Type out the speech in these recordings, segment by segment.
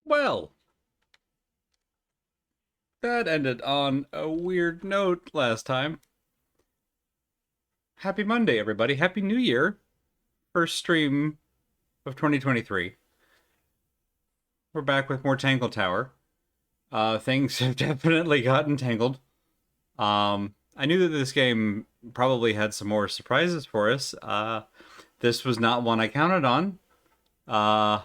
Well, that ended on a weird note last time. Happy Monday, everybody. Happy New Year. First stream of 2023. We're back with more Tangle Tower. Things have definitely gotten tangled. I knew that this game probably had some more surprises for us. This was not one I counted on. Uh,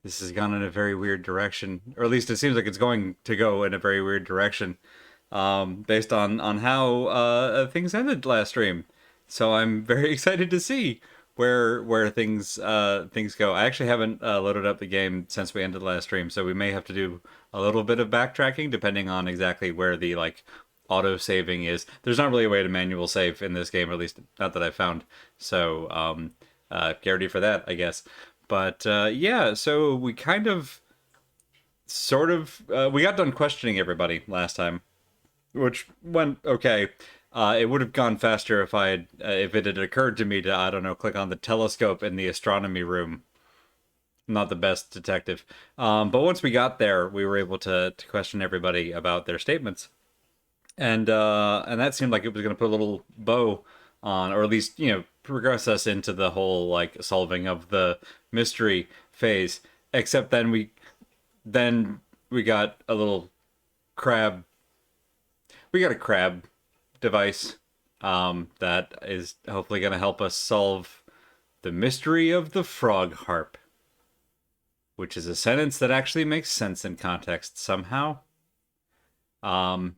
this has gone in a very weird direction, or at least it seems like it's going to go in a very weird direction. Based on how things ended last stream. So I'm very excited to see where things go. I actually haven't loaded up the game since we ended last stream, so we may have to do a little bit of backtracking depending on exactly where the auto saving is. There's not really a way to manual save in this game, or at least not that I found. So get ready for that, I guess. But yeah, so we kind of we got done questioning everybody last time, which went okay. It would have gone faster if it had occurred to me to, I don't know, click on the telescope in the astronomy room. Not the best detective. But once we got there, we were able to question everybody about their statements. And that seemed like it was going to put a little bow on, or at least, progress us into the whole, solving of the mystery phase. Except then we got a little crab. We got a crab device that is hopefully going to help us solve the mystery of the frog harp, which is a sentence that actually makes sense in context somehow. And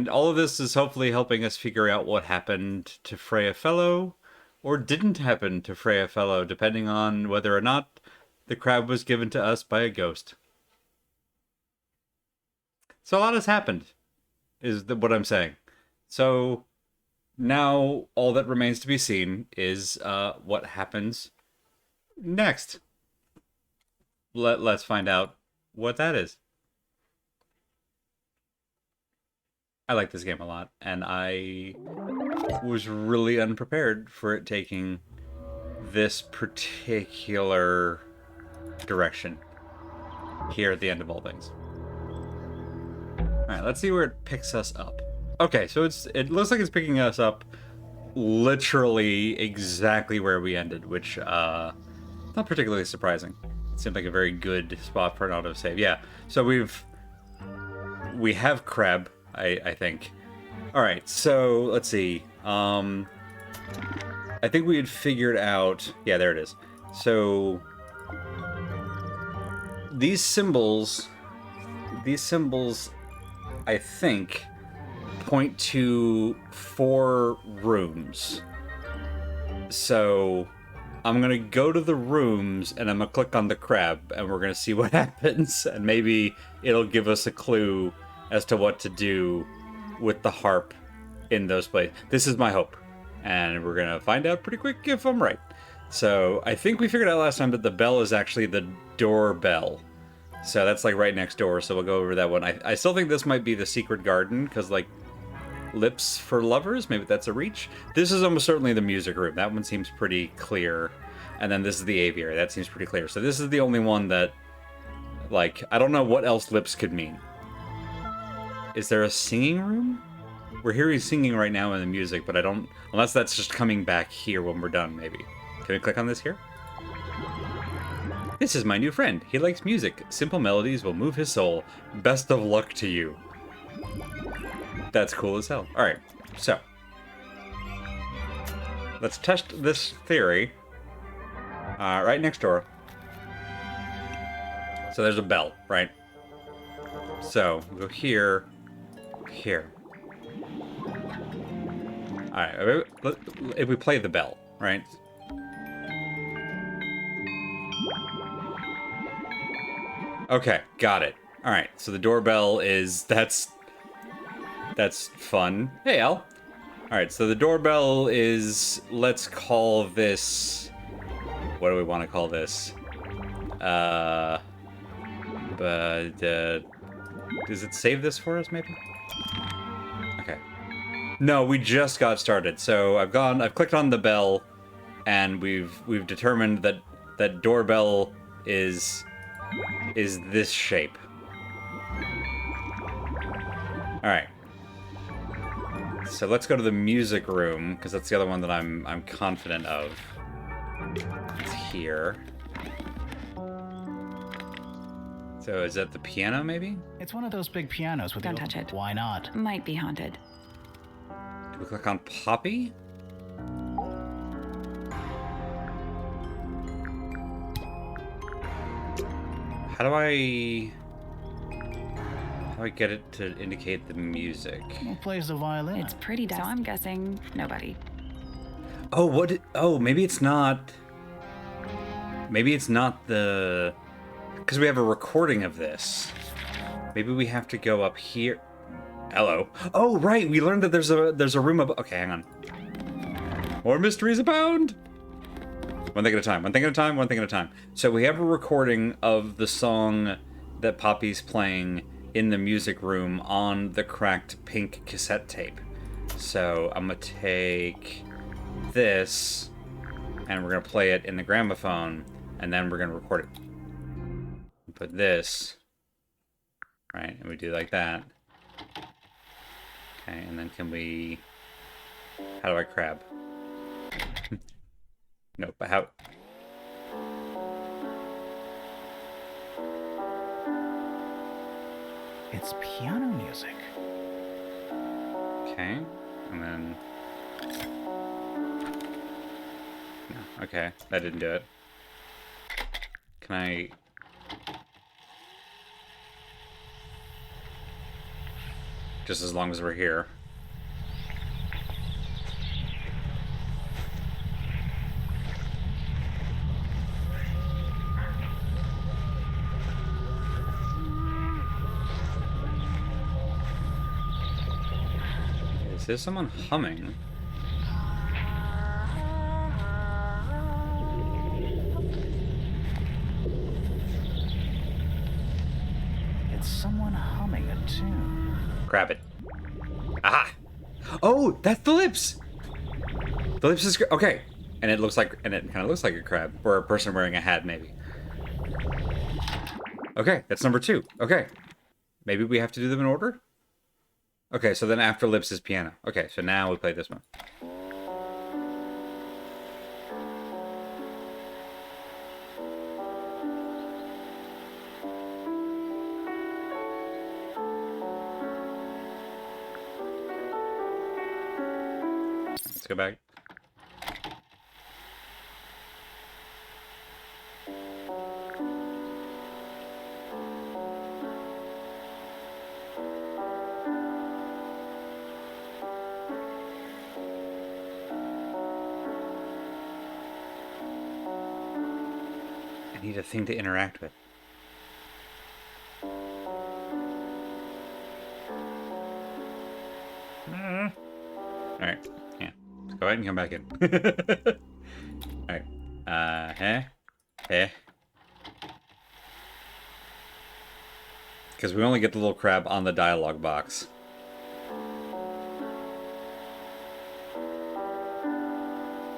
all of this is hopefully helping us figure out what happened to Freya Fellow, or didn't happen to Freya Fellow, depending on whether or not the crab was given to us by a ghost. So a lot has happened, what I'm saying. So now all that remains to be seen is what happens next. Let's find out what that is. I like this game a lot, and I was really unprepared for it taking this particular direction here at the end of all things. Alright, let's see where it picks us up. Okay, so it looks like it's picking us up literally exactly where we ended, which, not particularly surprising. It seemed like a very good spot for an autosave. Yeah, so we have Crab, I think. Alright, so let's see. I think we had figured out... Yeah, there it is. So these symbols, I think, point to 4 rooms. So I'm gonna go to the rooms and I'm gonna click on the crab and we're gonna see what happens, and maybe it'll give us a clue as to what to do with the harp in those places. This is my hope, and we're gonna find out pretty quick if I'm right. So I think we figured out last time that the bell is actually the doorbell. So that's right next door, so we'll go over that one. I still think this might be the secret garden, because lips for lovers, maybe that's a reach. This is almost certainly the music room. That one seems pretty clear. And then this is the aviary. That seems pretty clear. So this is the only one that, I don't know what else lips could mean. Is there a singing room? We're hearing singing right now in the music, but I don't... Unless that's just coming back here when we're done, maybe. Can we click on this here? This is my new friend. He likes music. Simple melodies will move his soul. Best of luck to you. That's cool as hell. Alright, so. Let's test this theory. Right next door. So there's a bell, right? So, we'll go here. Here. Alright, if we play the bell, right? Okay, got it. Alright, so the doorbell is... That's fun. Hey, Al. Alright, so the doorbell is... Let's call this... What do we want to call this? Does it save this for us, maybe? Okay. No, we just got started. So I've clicked on the bell, and we've determined that doorbell is this shape. All right. So let's go to the music room, because that's the other one that I'm confident of. It's here. So is that the piano, maybe? It's one of those big pianos with Don't touch it. Why not? Might be haunted. Do we click on Poppy? How do I get it to indicate the music? Who plays the violin? It's pretty dusty. So I'm guessing nobody. Oh, what? Oh, maybe it's not. Maybe it's not the. Because we have a recording of this. Maybe we have to go up here. Hello. Oh, right. We learned that there's a room above. Okay, hang on. More mysteries abound. One thing at a time. One thing at a time. One thing at a time. So we have a recording of the song that Poppy's playing in the music room on the cracked pink cassette tape. So I'm gonna take this and we're gonna play it in the gramophone and then we're gonna record it. Put this right, and we do like that. Okay, and then can we? How do I crab? No, but how? It's piano music. Okay, and then. No, okay, that didn't do it. Can I? Just as long as we're here. Is there someone humming? It's someone humming a tune. Grab it. Aha! Oh, that's the lips! The lips is... Okay. And it looks like... And it kind of looks like a crab. Or a person wearing a hat, maybe. Okay, that's number 2. Okay. Maybe we have to do them in order? Okay, so then after lips is piano. Okay, so now we play this one. Let's go back. I need a thing to interact with. Alright, yeah. Let's go ahead and come back in. Alright. Because we only get the little crab on the dialogue box.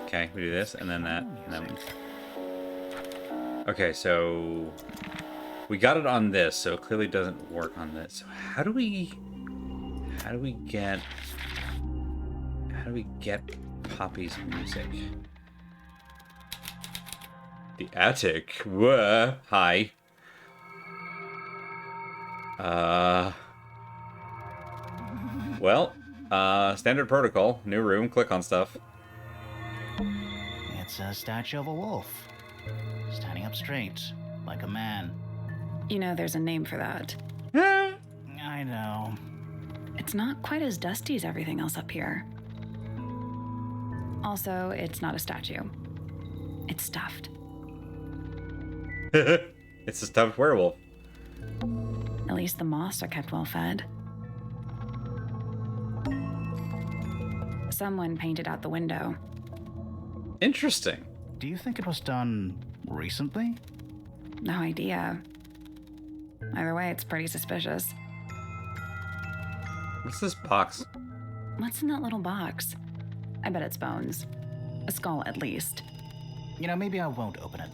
Okay, we do this, and then that, and then... Okay, so... We got it on this, so it clearly doesn't work on this. So how do we get... How do we get Poppy's music? The attic? Whoa, hi. Well, standard protocol. New room, click on stuff. It's a statue of a wolf. Standing up straight, like a man. You know, there's a name for that. I know. It's not quite as dusty as everything else up here. Also, it's not a statue. It's stuffed. It's a stuffed werewolf. At least the moths are kept well fed. Someone painted out the window. Interesting. Do you think it was done recently? No idea. Either way, it's pretty suspicious. What's this box? What's in that little box? I bet it's bones. A skull, at least. You know, maybe I won't open it.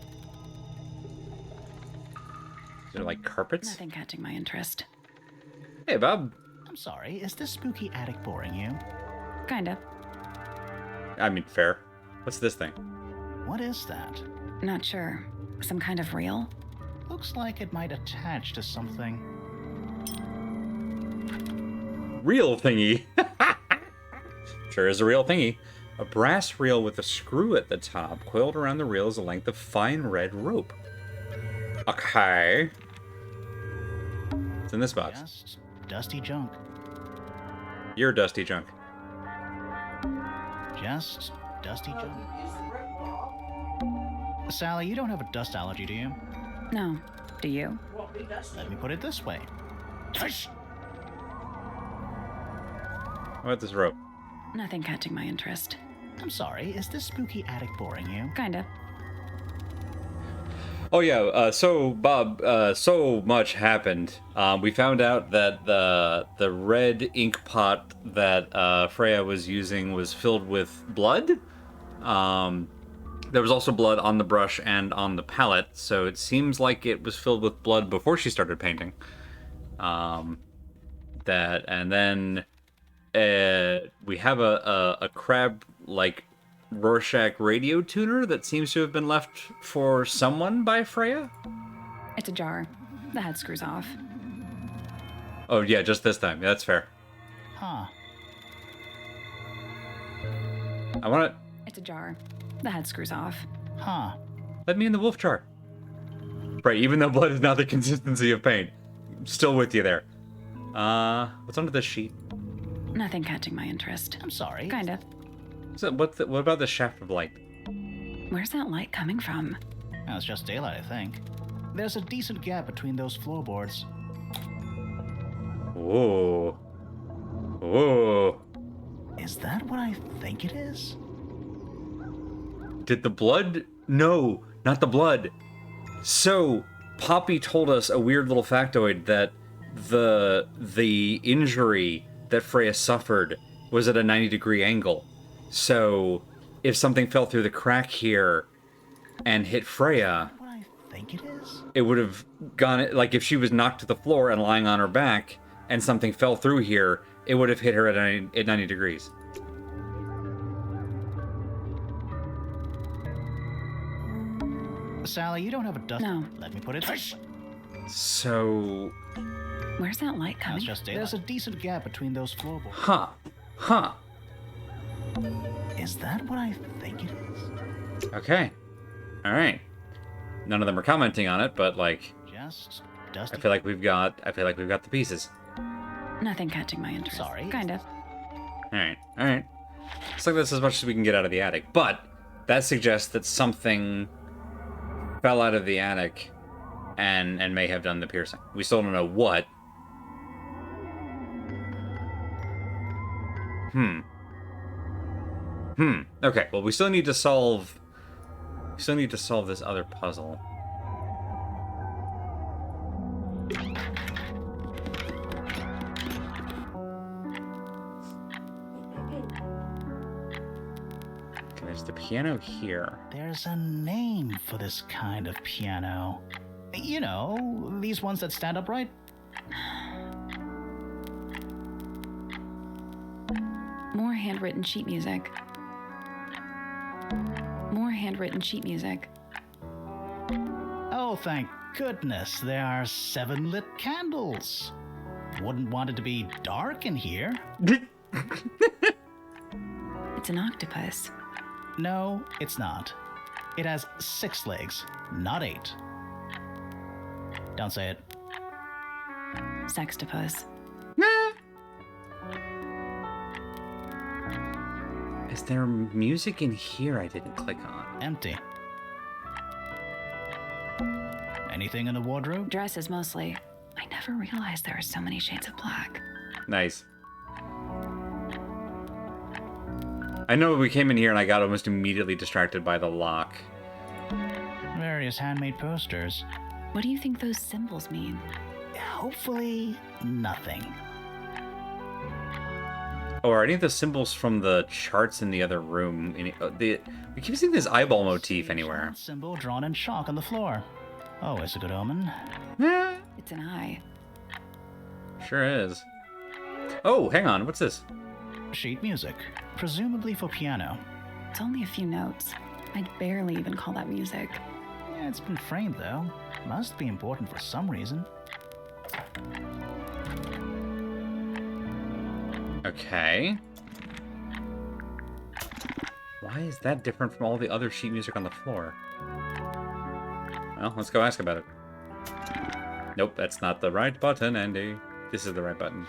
They're like carpets. Nothing catching my interest. Hey, Bob. I'm sorry, is this spooky attic boring you? Kinda. I mean, fair. What's this thing? What is that? Not sure. Some kind of reel? Looks like it might attach to something. Real thingy. Sure is a real thingy. A brass reel with a screw at the top. Coiled around the reel is a length of fine red rope. Okay. It's in this box. Just dusty junk. You're dusty junk. Just dusty junk. Sally, you don't have a dust allergy, do you? No. Do you? Let me put it this way. Tush! What about this rope? Nothing catching my interest. I'm sorry, is this spooky attic boring you? Kinda. Oh yeah, so Bob, so much happened. We found out that the red ink pot that Freya was using was filled with blood. There was also blood on the brush and on the palette, so it seems like it was filled with blood before she started painting. And then we have a crab like Rorschach radio tuner that seems to have been left for someone by Freya. It's a jar. The head screws off. Oh yeah, just this time. Yeah, that's fair. Huh. I want to It's a jar. The head screws off. Huh. let me in the wolf jar. Right, even though blood is not the consistency of paint, I'm still with you there. What's under this sheet? Nothing catching my interest. I'm sorry. Kinda. So what about the shaft of light? Where's that light coming from? Well, it's just daylight, I think. There's a decent gap between those floorboards. Whoa. Whoa. Is that what I think it is? Did the blood? No, not the blood. So, Poppy told us a weird little factoid that the injury that Freya suffered was at a 90-degree angle. So, if something fell through the crack here and hit Freya, What I think it is? it would have gone, like if she was knocked to the floor and lying on her back and something fell through here, it would have hit her at 90 degrees. Sally, you don't have a dust. No. Let me put it. Tush! So, Where's that light Well, coming it's from? just daylight. There's a decent gap between those floorboards. huh. Is that what I think it is? Okay. All right. None of them are commenting on it, but like, Just dusty. I feel like we've got the pieces. Nothing catching my interest. Sorry. Kinda. All right. Looks like that's as much as we can get out of the attic, but that suggests that something fell out of the attic and may have done the piercing. We still don't know what. Okay, well, we still need to solve this other puzzle. Okay, there's the piano here. There's a name for this kind of piano. You know, these ones that stand upright. More handwritten sheet music. More handwritten sheet music. Oh, thank goodness, there are 7 lit candles. Wouldn't want it to be dark in here. It's an octopus. No, it's not. It has 6 legs, not 8. Don't say it. Sextopus. Is there music in here I didn't click on? Empty. Anything in the wardrobe? Dresses mostly. I never realized there were so many shades of black. Nice. I know we came in here and I got almost immediately distracted by the lock. Various handmade posters. What do you think those symbols mean? Hopefully, nothing. Oh, are any of the symbols from the charts in the other room? We keep seeing this eyeball motif anywhere. Symbol drawn in chalk on the floor. Always a good omen. It's an eye. Sure is. Oh, hang on. What's this? Sheet music, presumably for piano. It's only a few notes. I'd barely even call that music. Yeah, it's been framed though. Must be important for some reason. Okay. Why is that different from all the other sheet music on the floor? Well, let's go ask about it. Nope, that's not the right button, Andy. This is the right button.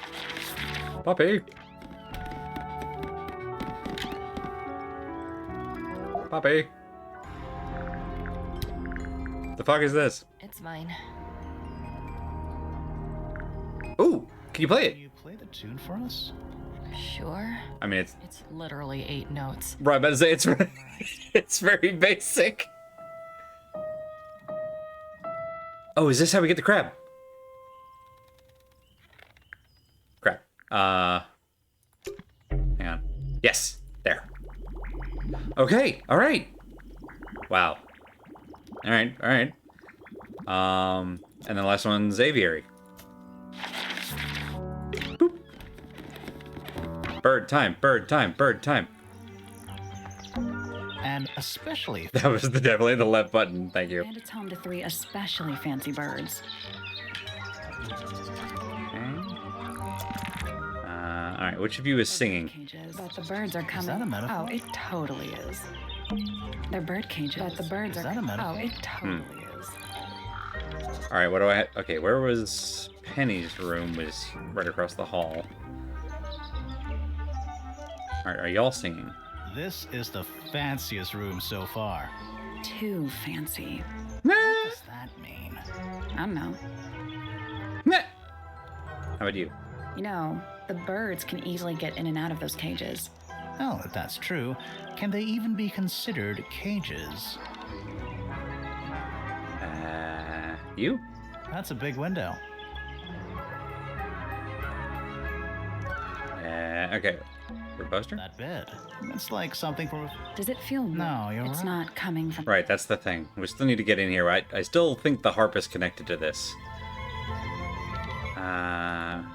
Poppy! Poppy! The fuck is this? It's mine. Ooh! Can you play Can it? you play the tune for us? Sure. I mean, it's... It's literally 8 notes. Right, but it's it's very basic. Oh, is this how we get the crab? Crab. Hang on. Yes, there. Okay, all right. Wow. All right. And then the last one's aviary. Boop. Bird time, bird time, bird time. And especially That was definitely the left button. Thank you. And it's home to 3 especially fancy birds. All right, which of you is singing? Cages, but the birds are coming. Is that a metaphor? Oh, it totally is. They're bird cages, but the birds Is are. that a metaphor? Oh, it totally is. All right, what do I? Okay, where was Penny's room? Was right across the hall. All right, are y'all singing? this is the fanciest room so far. Too fancy. Meh, What does that mean? I don't know. meh. How about you? You know, the birds can easily get in and out of those cages. Well, if that's true, can they even be considered cages? You? That's a big window. Okay. For poster? That bed. It's like something from... Does it feel? No, you're It's right. not coming from. Right, that's the thing. We still need to get in here, right? I still think the harp is connected to this.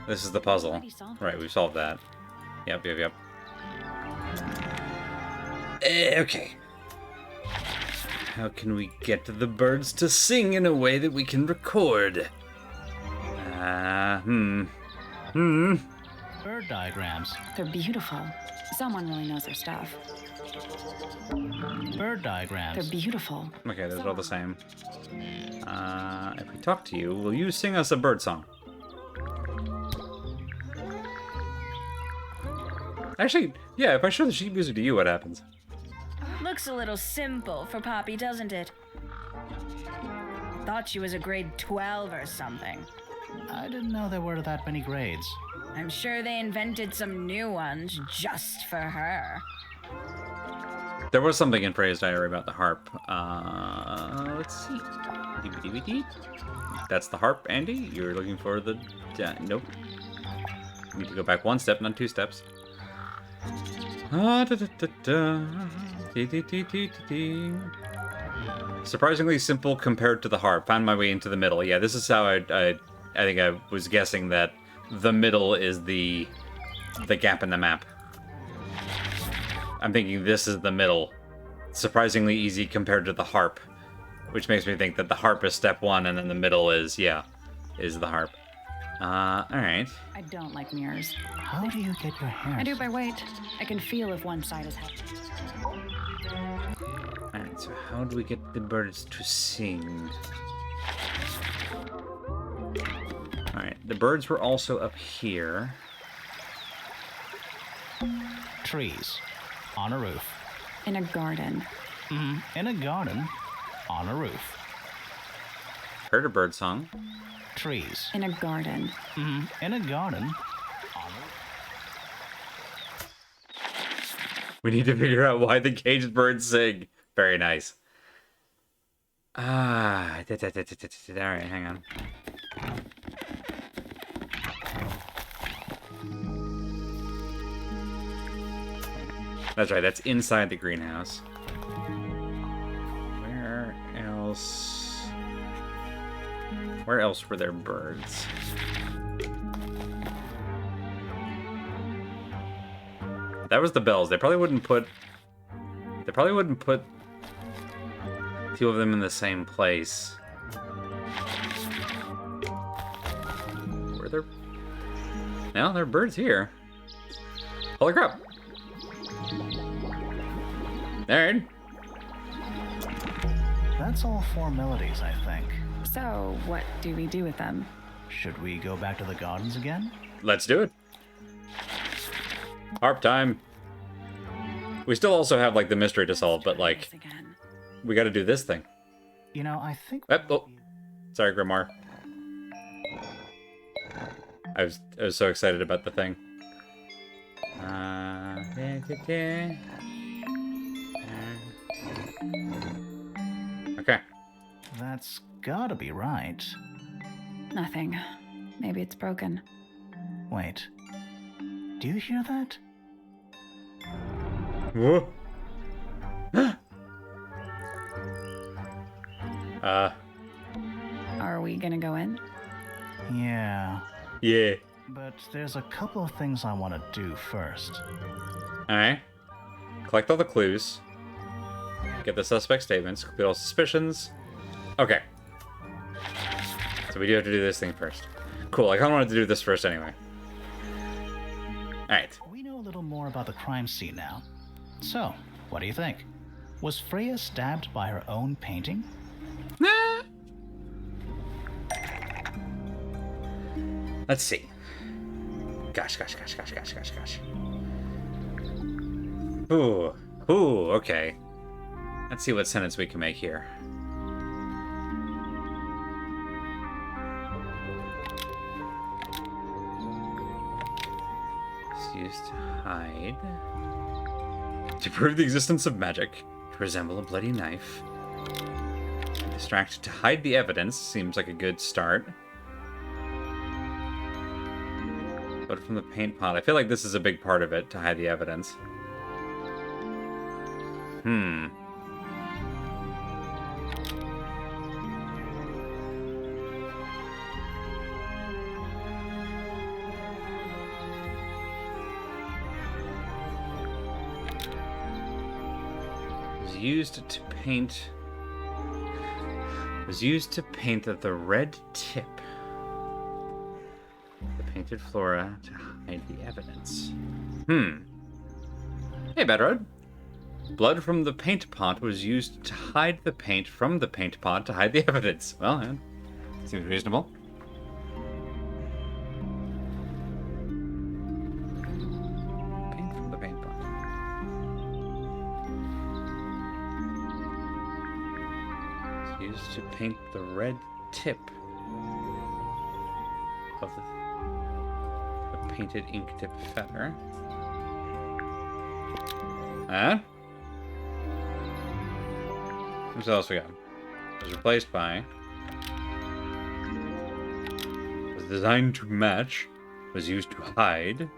This is the puzzle. Already solved Right, it. we've solved that. Yep. Okay. How can we get the birds to sing in a way that we can record? Bird diagrams. They're beautiful. Someone really knows their stuff. Bird They're diagrams. beautiful. Okay, those are all the same. If we talk to you, will you sing us a bird song? Actually, yeah, if I show the sheet music to you, what happens? Looks a little simple for Poppy, doesn't it? Thought she was a grade 12 or something. I didn't know there were that many grades. I'm sure they invented some new ones just for her. There was something in Freya's diary about the harp. Let's see. DVD. That's the harp, Andy. You're looking for the... nope. You need to go back one step, not 2 steps. Surprisingly simple compared to the harp. Found my way into the middle. Yeah, this is how I think I was guessing that the middle is the gap in the map. I'm thinking this is the middle. Surprisingly easy compared to the harp, which makes me think that the harp is step 1 and then the middle is the harp. Alright. I don't like mirrors. How do you get your hair? I do by weight. I can feel if one side is heavy. Alright, so how do we get the birds to sing? Alright, the birds were also up here. Trees. On a roof. In a garden. In a garden. On a roof. Heard a bird song. Trees. In a garden. In a garden. On a We need to figure out why the caged birds sing. Very nice. Alright, hang on. That's right, that's inside the greenhouse. Where else? Where else were there birds? That was the bells. They probably wouldn't put two of them in the same place. Were there? No, there are birds here. Holy crap! Nerd. That's all formalities, I think. So, what do we do with them? Should we go back to the gardens again? Let's do it. Harp time. We still also have like the mystery to solve, but like Try this again. we got to do this thing. You know, I think... Oh, sorry, Grimoire. I was so excited about the thing. Okay. That's gotta be right. Nothing. Maybe it's broken. Wait. Do you hear that? Whoa. Are we gonna go in? Yeah. Yeah. But there's a couple of things I want to do first. Alright. Collect all the clues. Get the suspect statements. Complete all suspicions. Okay. So we do have to do this thing first. Cool, I kind of wanted to do this first anyway. Alright. We know a little more about the crime scene now. So, what do you think? Was Freya stabbed by her own painting? Nah. Let's see. Gosh. Ooh, okay. Let's see what sentence we can make here. It's used to hide. To prove the existence of magic. To resemble a bloody knife. Distract to hide the evidence. Seems like a good start. But from the paint pot. I feel like this is a big part of it, to hide the evidence. Was used to paint the red tip. The painted flora to hide the evidence. Hey, Bedrod. Blood from the paint pot was used to hide the paint from the paint pot to hide the evidence. Well, yeah, seems reasonable. Paint from the paint pot. It's used to paint the red tip of the painted ink tip feather. What else we got? It was replaced by. Was designed to match. Was used to hide.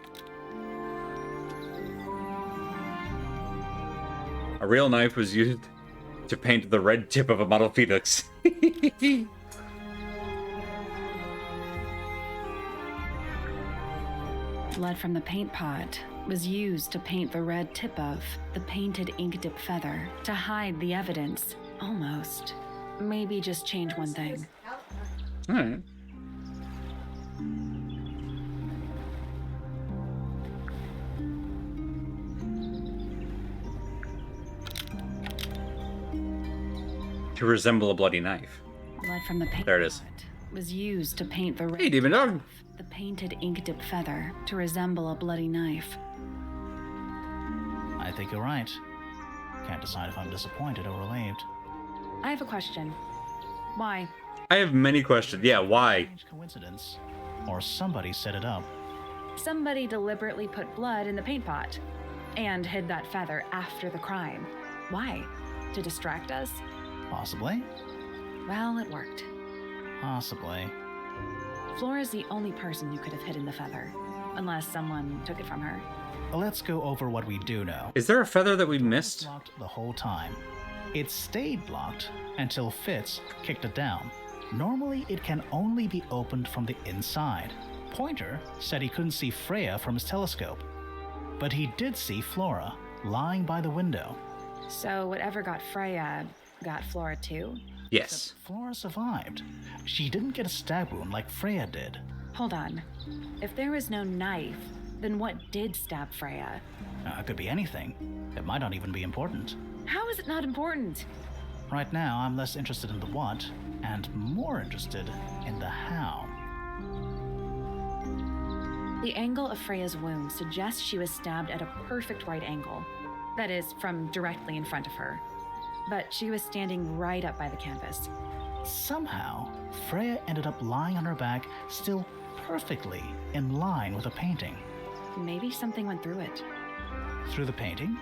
A real knife was used to paint the red tip of a model phoenix. Blood from the paint pot was used to paint the red tip of the painted ink dip feather to hide the evidence. Almost. Maybe just change one thing. Alright. To resemble a bloody knife. Blood from the paint There it is. pot was used to paint the red Hey, Demon Dog. the painted ink dip feather to resemble a bloody knife. I think you're right. Can't decide if I'm disappointed or relieved. I have a question. Why? I have many questions. Yeah, why? Strange coincidence. Or somebody set it up. Somebody deliberately put blood in the paint pot and hid that feather after the crime. Why? To distract us? Possibly. Well, it worked. Possibly. Flora's the only person who could have hidden the feather, unless someone took it from her. Let's go over what we do know. Is there a feather that we It's missed? blocked the whole time. It stayed blocked until Fitz kicked it down. Normally, it can only be opened from the inside. Pointer said he couldn't see Freya from his telescope, but he did see Flora lying by the window. So whatever got Freya got Flora too? Yes. Flora survived. She didn't get a stab wound like Freya did. Hold on. If there was no knife, then what did stab Freya? It could be anything. It might not even be important. How is it not important? Right now, I'm less interested in the what and more interested in the how. The angle of Freya's wound suggests she was stabbed at a perfect right angle. That is, from directly in front of her. But she was standing right up by the canvas. Somehow, Freya ended up lying on her back, still perfectly in line with the painting. Maybe something went through it. Through the painting?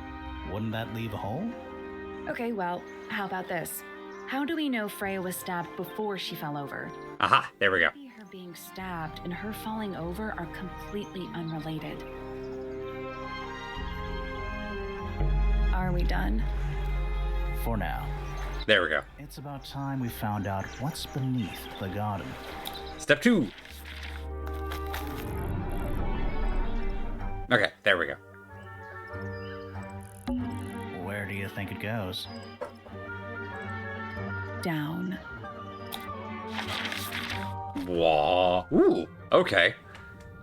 Wouldn't that leave a hole? Okay, well, how about this? How do we know Freya was stabbed before she fell over? Aha, there we go. Maybe her being stabbed and her falling over are completely unrelated. Are we done? For now. There we go. It's about time we found out what's beneath the garden. Step 2. Okay, there we go. Where do you think it goes? Down. Whoa. Ooh, okay.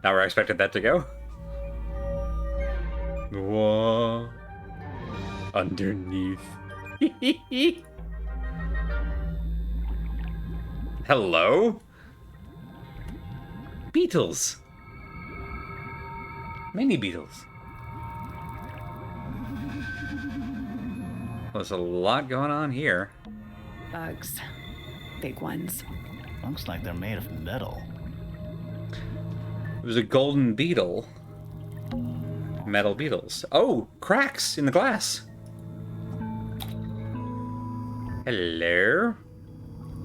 Not where I expected that to go. Whoa. Underneath. Hello? Beetles. Many beetles. There's a lot going on here. Bugs. Big ones. Looks like they're made of metal. It was a golden beetle. Metal beetles. Oh, cracks in the glass. Hello?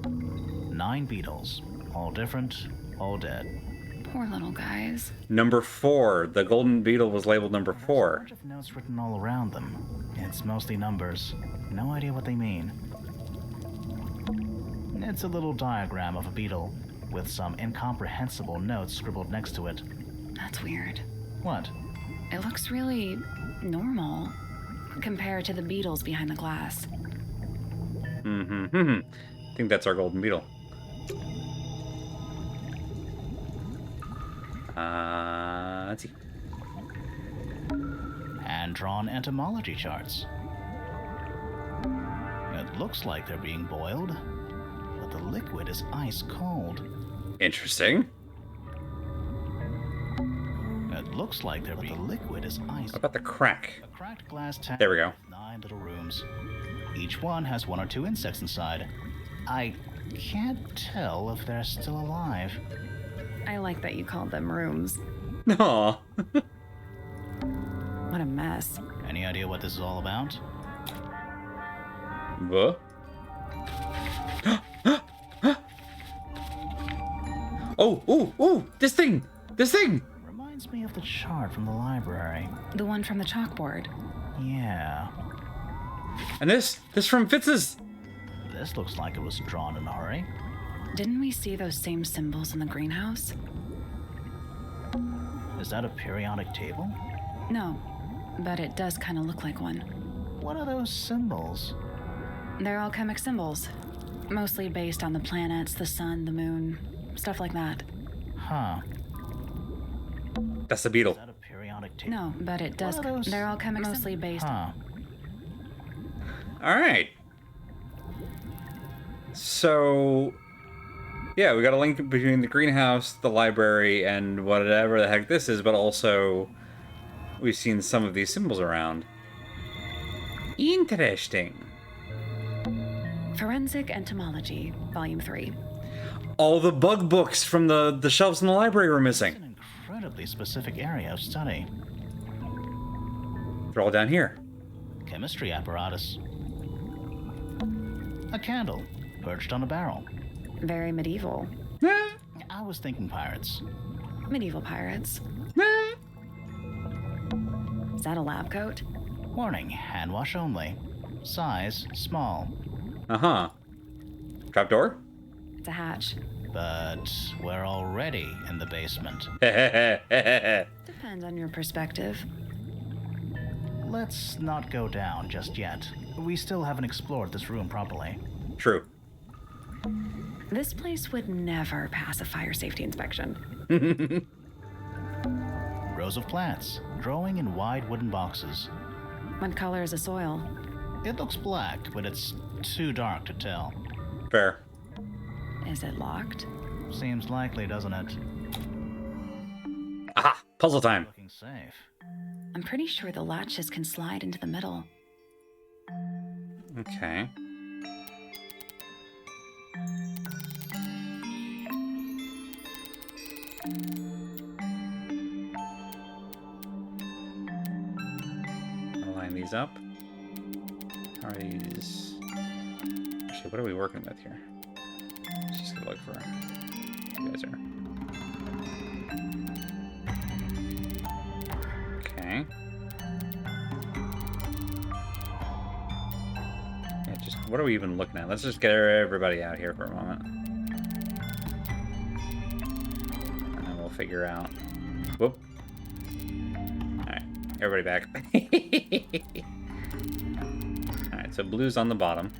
9 beetles. All different, all dead. Poor little guys. Number 4. The golden beetle was labeled number A 4. bunch of notes written all around them. It's mostly numbers. No idea what they mean. It's a little diagram of a beetle, with some incomprehensible notes scribbled next to it. That's weird. What? It looks really normal compared to the beetles behind the glass. I think that's our golden beetle. Let's see. Hand-drawn entomology charts. It looks like they're being boiled, but the liquid is ice cold. Interesting. It looks like the liquid is ice. How about the crack? A cracked glass tank. There we go. With 9 little rooms. Each one has 1 or 2 insects inside. I can't tell if they're still alive. I like that you called them rooms. Aw. What a mess. Any idea what this is all about? What? Oh, this thing! Reminds me of the chart from the library. The one from the chalkboard. Yeah. And this from Fitz's. This looks like it was drawn in a hurry. Didn't we see those same symbols in the greenhouse? Is that a periodic table? No, but it does kind of look like one. What are those symbols? They're alchemic symbols, mostly based on the planets, the sun, the moon, stuff like that. Huh. That's the beetle. Is that a periodic table? No, but it does. What are those- They're alchemic, mostly based. Huh. All right. So, yeah, we got a link between the greenhouse, the library, and whatever the heck this is, but also we've seen some of these symbols around. Interesting. Forensic Entomology, Volume 3. All the bug books from the shelves in the library were It's missing. an incredibly specific area of study. They're all down here. Chemistry apparatus. A candle, perched on a barrel. Very medieval. I was thinking pirates. Medieval pirates. Is that a lab coat? Warning, hand wash only. Size, small. Uh-huh. Trapdoor? It's a hatch. But we're already in the basement. Depends on your perspective. Let's not go down just yet. We still haven't explored this room properly. True. This place would never pass a fire safety inspection. Rows of plants, growing in wide wooden boxes. What color is the soil? It looks black, but it's too dark to tell. Fair. Is it locked? Seems likely, doesn't it? Aha! Puzzle time. Looking safe. I'm pretty sure the latches can slide into the middle. Okay. I'll line these up. How are these? Actually, what are we working with here? Let's just go look for you guys are. Okay. Yeah, just what are we even looking at? Let's just get everybody out here for a moment. And then we'll figure out. Whoop. Alright, everybody back. Alright, so blue's on the bottom.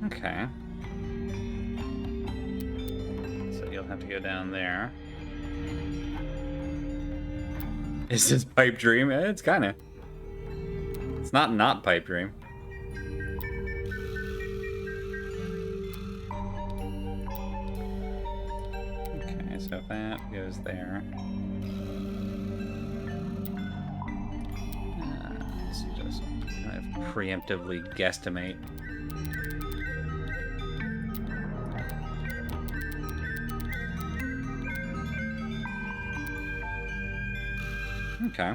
Okay. So you'll have to go down there. Is this pipe dream? It's kind of. It's not pipe dream. Okay, so if that goes there. Let's just kind of preemptively guesstimate. Okay.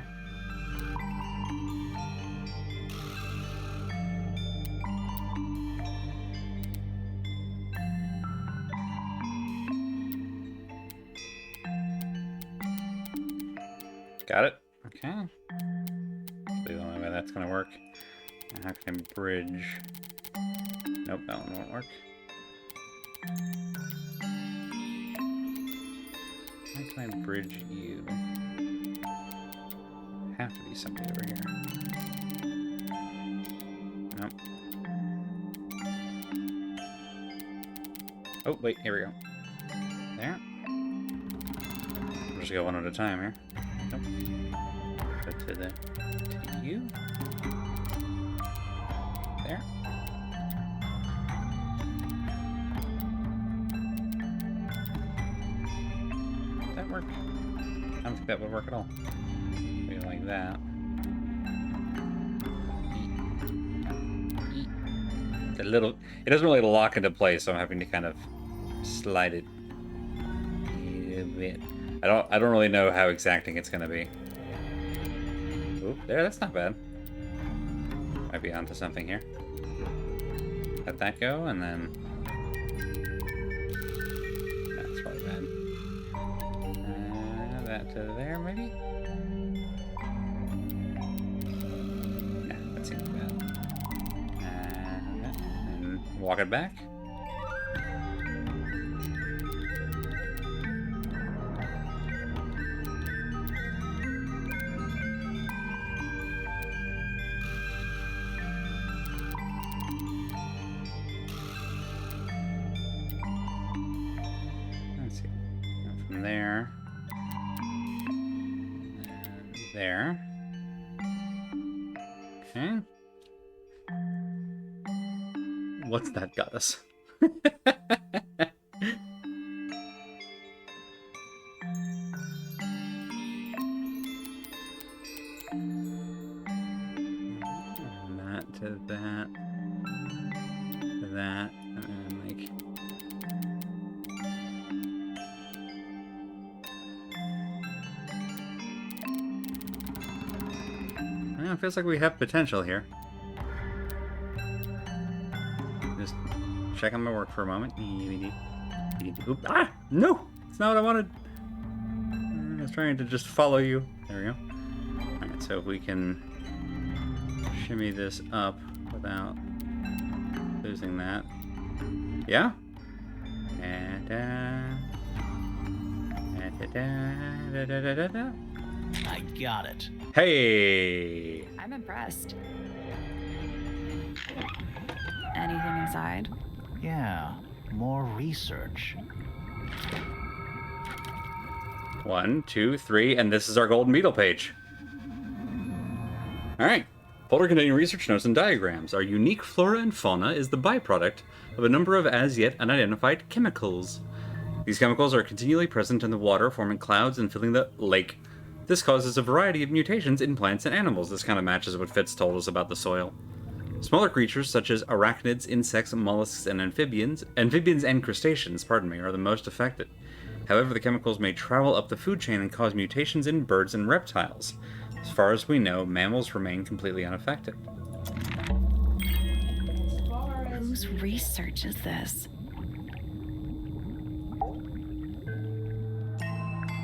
Got it? Okay. That's the only way that's gonna work. How can I bridge? Nope, that one won't work. How can I bridge you? Have to be somebody over here. Nope. Oh, wait, here we go. There. We'll just go one at a time here. Nope. Go to you. There. Does that work? I don't think that would work at all. Maybe like that. It's a little. It doesn't really lock into place, so I'm having to kind of slide it a bit. I don't really know how exacting it's gonna be. Oop, there. That's not bad. Might be onto something here. Let that go, and then. That's probably bad. That to there, maybe. Yeah, that seems bad. And walk it back. Let's see. And from there. And there. Okay. What's that got us? That to that. To that. And then like. Yeah, it feels like we have potential here. Just checking my work for a moment. Oop. Ah! No! It's not what I wanted. I was trying to just follow you. There we go. Alright, so if we can shimmy this up without Losing that. Yeah? I got it. Hey! I'm impressed. Anything inside? Yeah, more research. 1, 2, 3, and this is our golden beetle page. Alright. Folder containing research notes and diagrams. Our unique flora and fauna is the byproduct of a number of as yet unidentified chemicals. These chemicals are continually present in the water, forming clouds and filling the lake. This causes a variety of mutations in plants and animals. This kind of matches what Fitz told us about the soil. Smaller creatures such as arachnids, insects, mollusks, and amphibians and crustaceans, are the most affected. However, the chemicals may travel up the food chain and cause mutations in birds and reptiles. As far as we know, mammals remain completely unaffected. Whose research is this?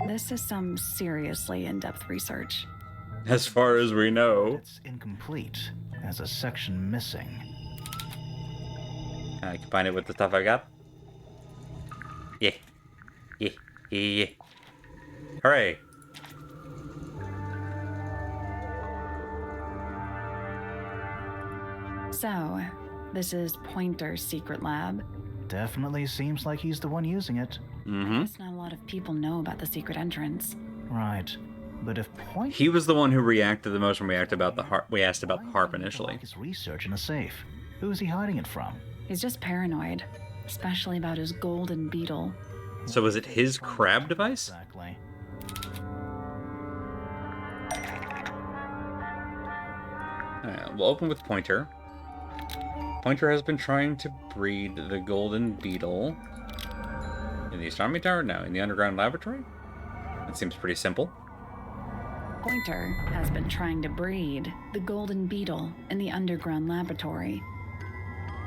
This is some seriously in-depth research. As far as we know. It's incomplete. There's a section missing. Can I combine it with the stuff I got? Yeah. Yeah. Yeah. Hooray. So, this is Pointer's secret lab. Definitely seems like he's the one using it. Mm-hmm. Guess not a lot of people know about the secret entrance. Right. But if Pointer... He was the one who reacted the most when we asked about the harp initially. His research in a safe. Who's he hiding it from? He's just paranoid, especially about his golden beetle. So was it his crab device? Exactly. We'll open with Pointer. Pointer has been trying to breed the golden beetle in the astronomy tower? No, in the underground laboratory? That seems pretty simple. Pointer has been trying to breed the golden beetle in the underground laboratory.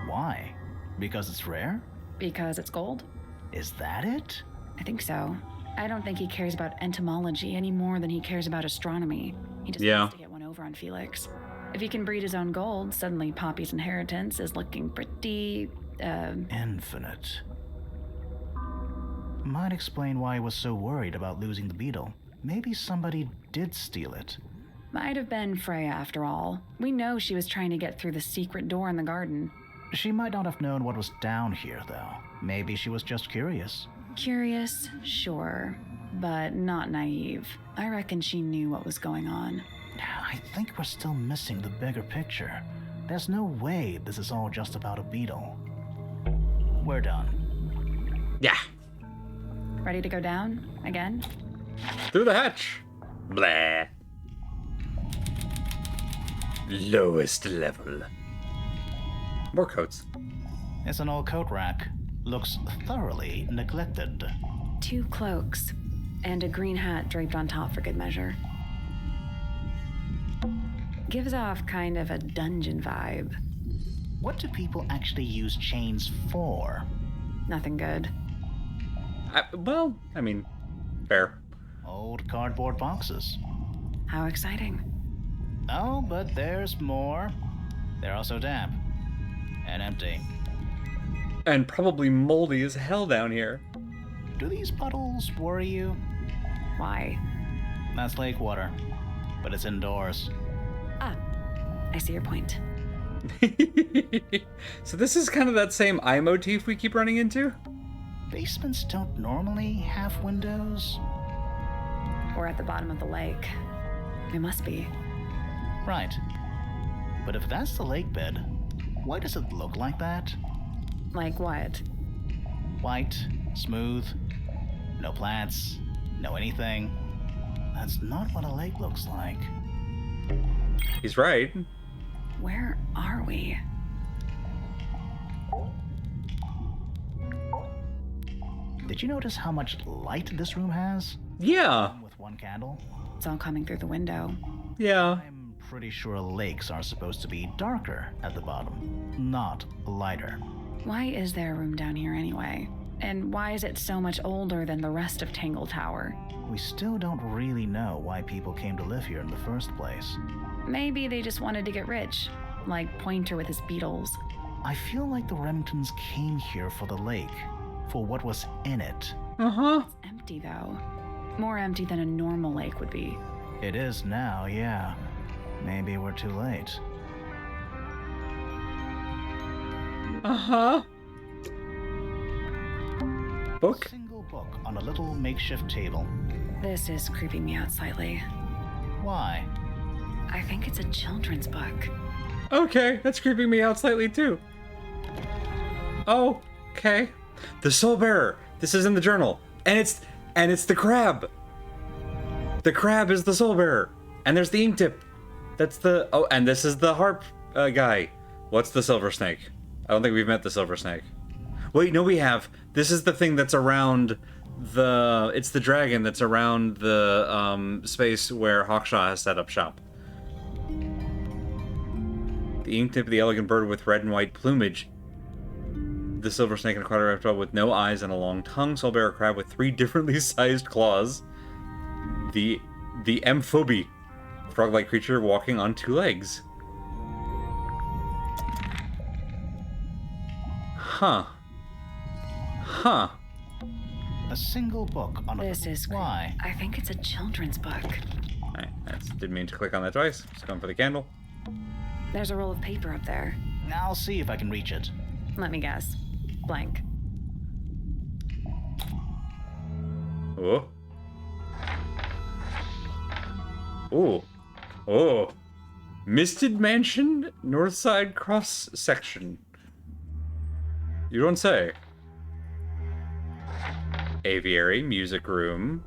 Why? Because it's rare? Because it's gold? Is that it? I think so. I don't think he cares about entomology any more than he cares about astronomy. He just wants to get one over on Felix. If he can breed his own gold, suddenly Poppy's inheritance is looking pretty, Infinite. Might explain why he was so worried about losing the beetle. Maybe somebody did steal it. Might have been Freya after all. We know she was trying to get through the secret door in the garden. She might not have known what was down here, though. Maybe she was just curious. Curious, sure, but not naive. I reckon she knew what was going on. I think we're still missing the bigger picture. There's no way this is all just about a beetle. We're done. Yeah. Ready to go down again? Through the hatch. Blah. Lowest level. More coats. It's an old coat rack. Looks thoroughly neglected. 2 cloaks, and a green hat draped on top for good measure. Gives off kind of a dungeon vibe. What do people actually use chains for? Nothing good. Fair. Old cardboard boxes. How exciting. Oh, but there's more. They're also damp. And empty. And probably moldy as hell down here. Do these puddles worry you? Why? That's lake water. But it's indoors. Ah, I see your point. So this is kind of that same eye motif we keep running into? Basements don't normally have windows. We're at the bottom of the lake. It must be. Right. But if that's the lake bed, why does it look like that? Like what? White, smooth, no plants, no anything. That's not what a lake looks like. He's right. Where are we? Did you notice how much light this room has? Yeah. With one candle? It's all coming through the window. Yeah. I'm pretty sure lakes are supposed to be darker at the bottom, not lighter. Why is there a room down here anyway? And why is it so much older than the rest of Tangle Tower? We still don't really know why people came to live here in the first place. Maybe they just wanted to get rich, like Pointer with his beetles. I feel like the Remingtons came here for the lake, for what was in it. Uh-huh. It's empty, though. More empty than a normal lake would be. It is now, yeah. Maybe we're too late. Uh-huh. Book? A single book on a little makeshift table. This is creeping me out slightly. Why? I think it's a children's book. Okay, that's creeping me out slightly too. Oh, okay. The Soul Bearer. This is in the journal. And it's the crab. The crab is the Soul Bearer. And there's the ink tip. That's the... Oh, and this is the harp guy. What's the Silver Snake? I don't think we've met the Silver Snake. Wait, no, we have. This is the thing that's around the... It's the dragon that's around the space where Hawkshaw has set up shop. The ink tip of the elegant bird with red and white plumage. The silver snake and a quadruped reptile with no eyes and a long tongue. Soul Bearer crab with 3 differently sized claws. The amphobe, frog-like creature walking on 2 legs. Huh. Huh. A single book on a... This is... Why? I think it's a children's book. Alright, didn't mean to click on that twice. Just going for the candle. There's a roll of paper up there. I'll see if I can reach it. Let me guess. Blank. Oh. Oh. Oh. Misted Mansion, North Side Cross Section. You don't say. Aviary, music room,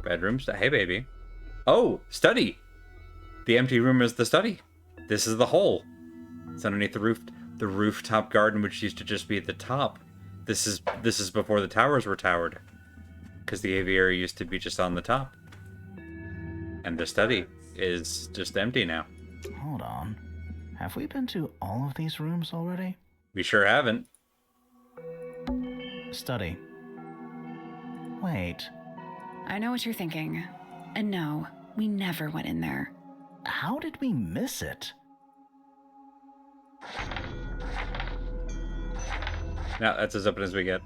bedrooms. Hey, baby. Oh, study. The empty room is the study. This is the hole. It's underneath the rooftop garden, which used to just be at the top. This is before the towers were towered, because the aviary used to be just on the top, and the study is just empty now. Hold on. Have we been to all of these rooms already? We sure haven't. Study. Wait. I know what you're thinking. And no, we never went in there. How did we miss it? Now that's as open as we get.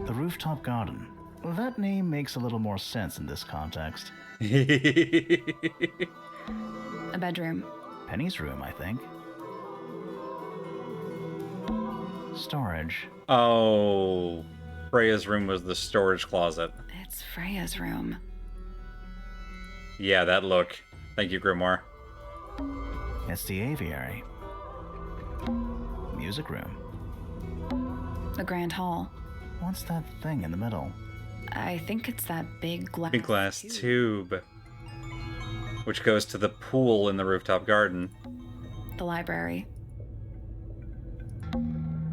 The rooftop garden. That name makes a little more sense in this context. A bedroom. Penny's room, I think. Storage. Oh, Freya's room was the storage closet. It's Freya's room. Yeah, that look. Thank you, Grimoire. It's the aviary. Music room. The grand hall. What's that thing in the middle? I think it's that big glass... Big glass tube, which goes to the pool in the rooftop garden. The library.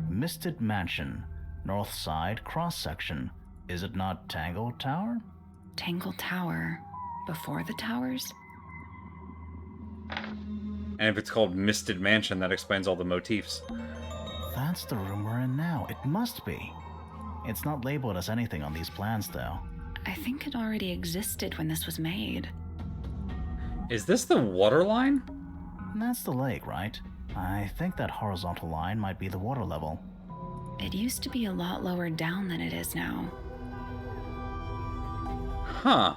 Misted Mansion. North side cross section. Is it not Tangle Tower? Tangle Tower. Before the towers? And if it's called Misted Mansion, that explains all the motifs. That's the room we're in now. It must be. It's not labeled as anything on these plans, though. I think it already existed when this was made. Is this the water line? That's the lake, right? I think that horizontal line might be the water level. It used to be a lot lower down than it is now. Huh.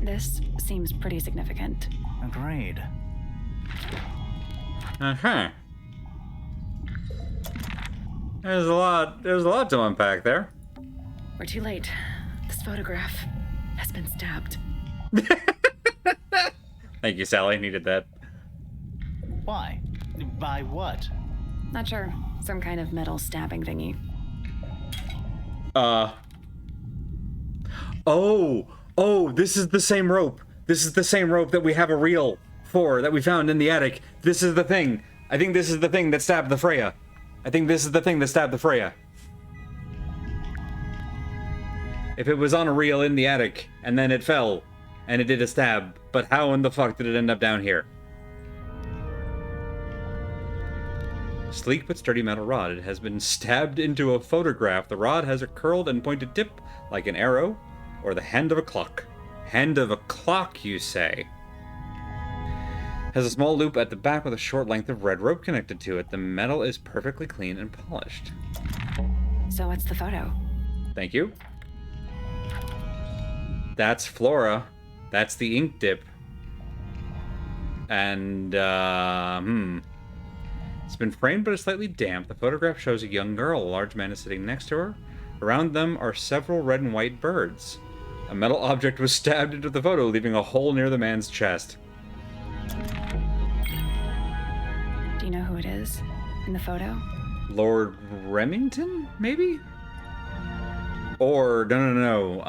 This seems pretty significant. Agreed. Uh-huh. There's a lot to unpack there. We're too late. This photograph has been stabbed. Thank you, Sally. Needed that. Why? By what? Not sure. Some kind of metal stabbing thingy. Oh, this is the same rope. This is the same rope that we have a reel for, that we found in the attic. This is the thing. I think this is the thing that stabbed the Freya. If it was on a reel in the attic, and then it fell, and it did a stab, but how in the fuck did it end up down here? Sleek but sturdy metal rod. It has been stabbed into a photograph. The rod has a curled and pointed tip, like an arrow, or the hand of a clock. Hand of a clock, you say? Has a small loop at the back with a short length of red rope connected to it. The metal is perfectly clean and polished. So what's the photo? Thank you. That's Flora. That's the ink dip. And, It's been framed but is slightly damp. The photograph shows a young girl. A large man is sitting next to her. Around them are several red and white birds. A metal object was stabbed into the photo, leaving a hole near the man's chest. Do you know who it is in the photo? Lord Remington, maybe? Or, no.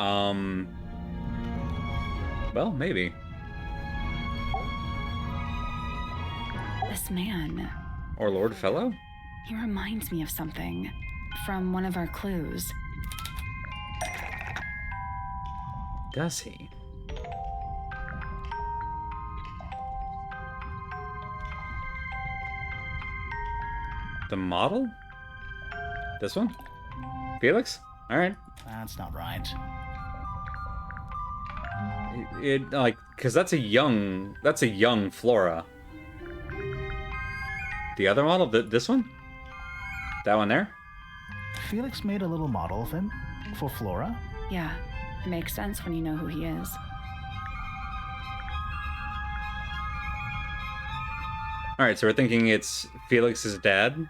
Well, maybe. This man, Or Lord Fellow? he reminds me of something from one of our clues. Does he? The model? This one? Felix? Alright. That's not right. Cause that's a young Flora. The other model? This one? That one there? Felix made a little model of him for Flora. Yeah, it makes sense when you know who he is. Alright, so we're thinking it's Felix's dad?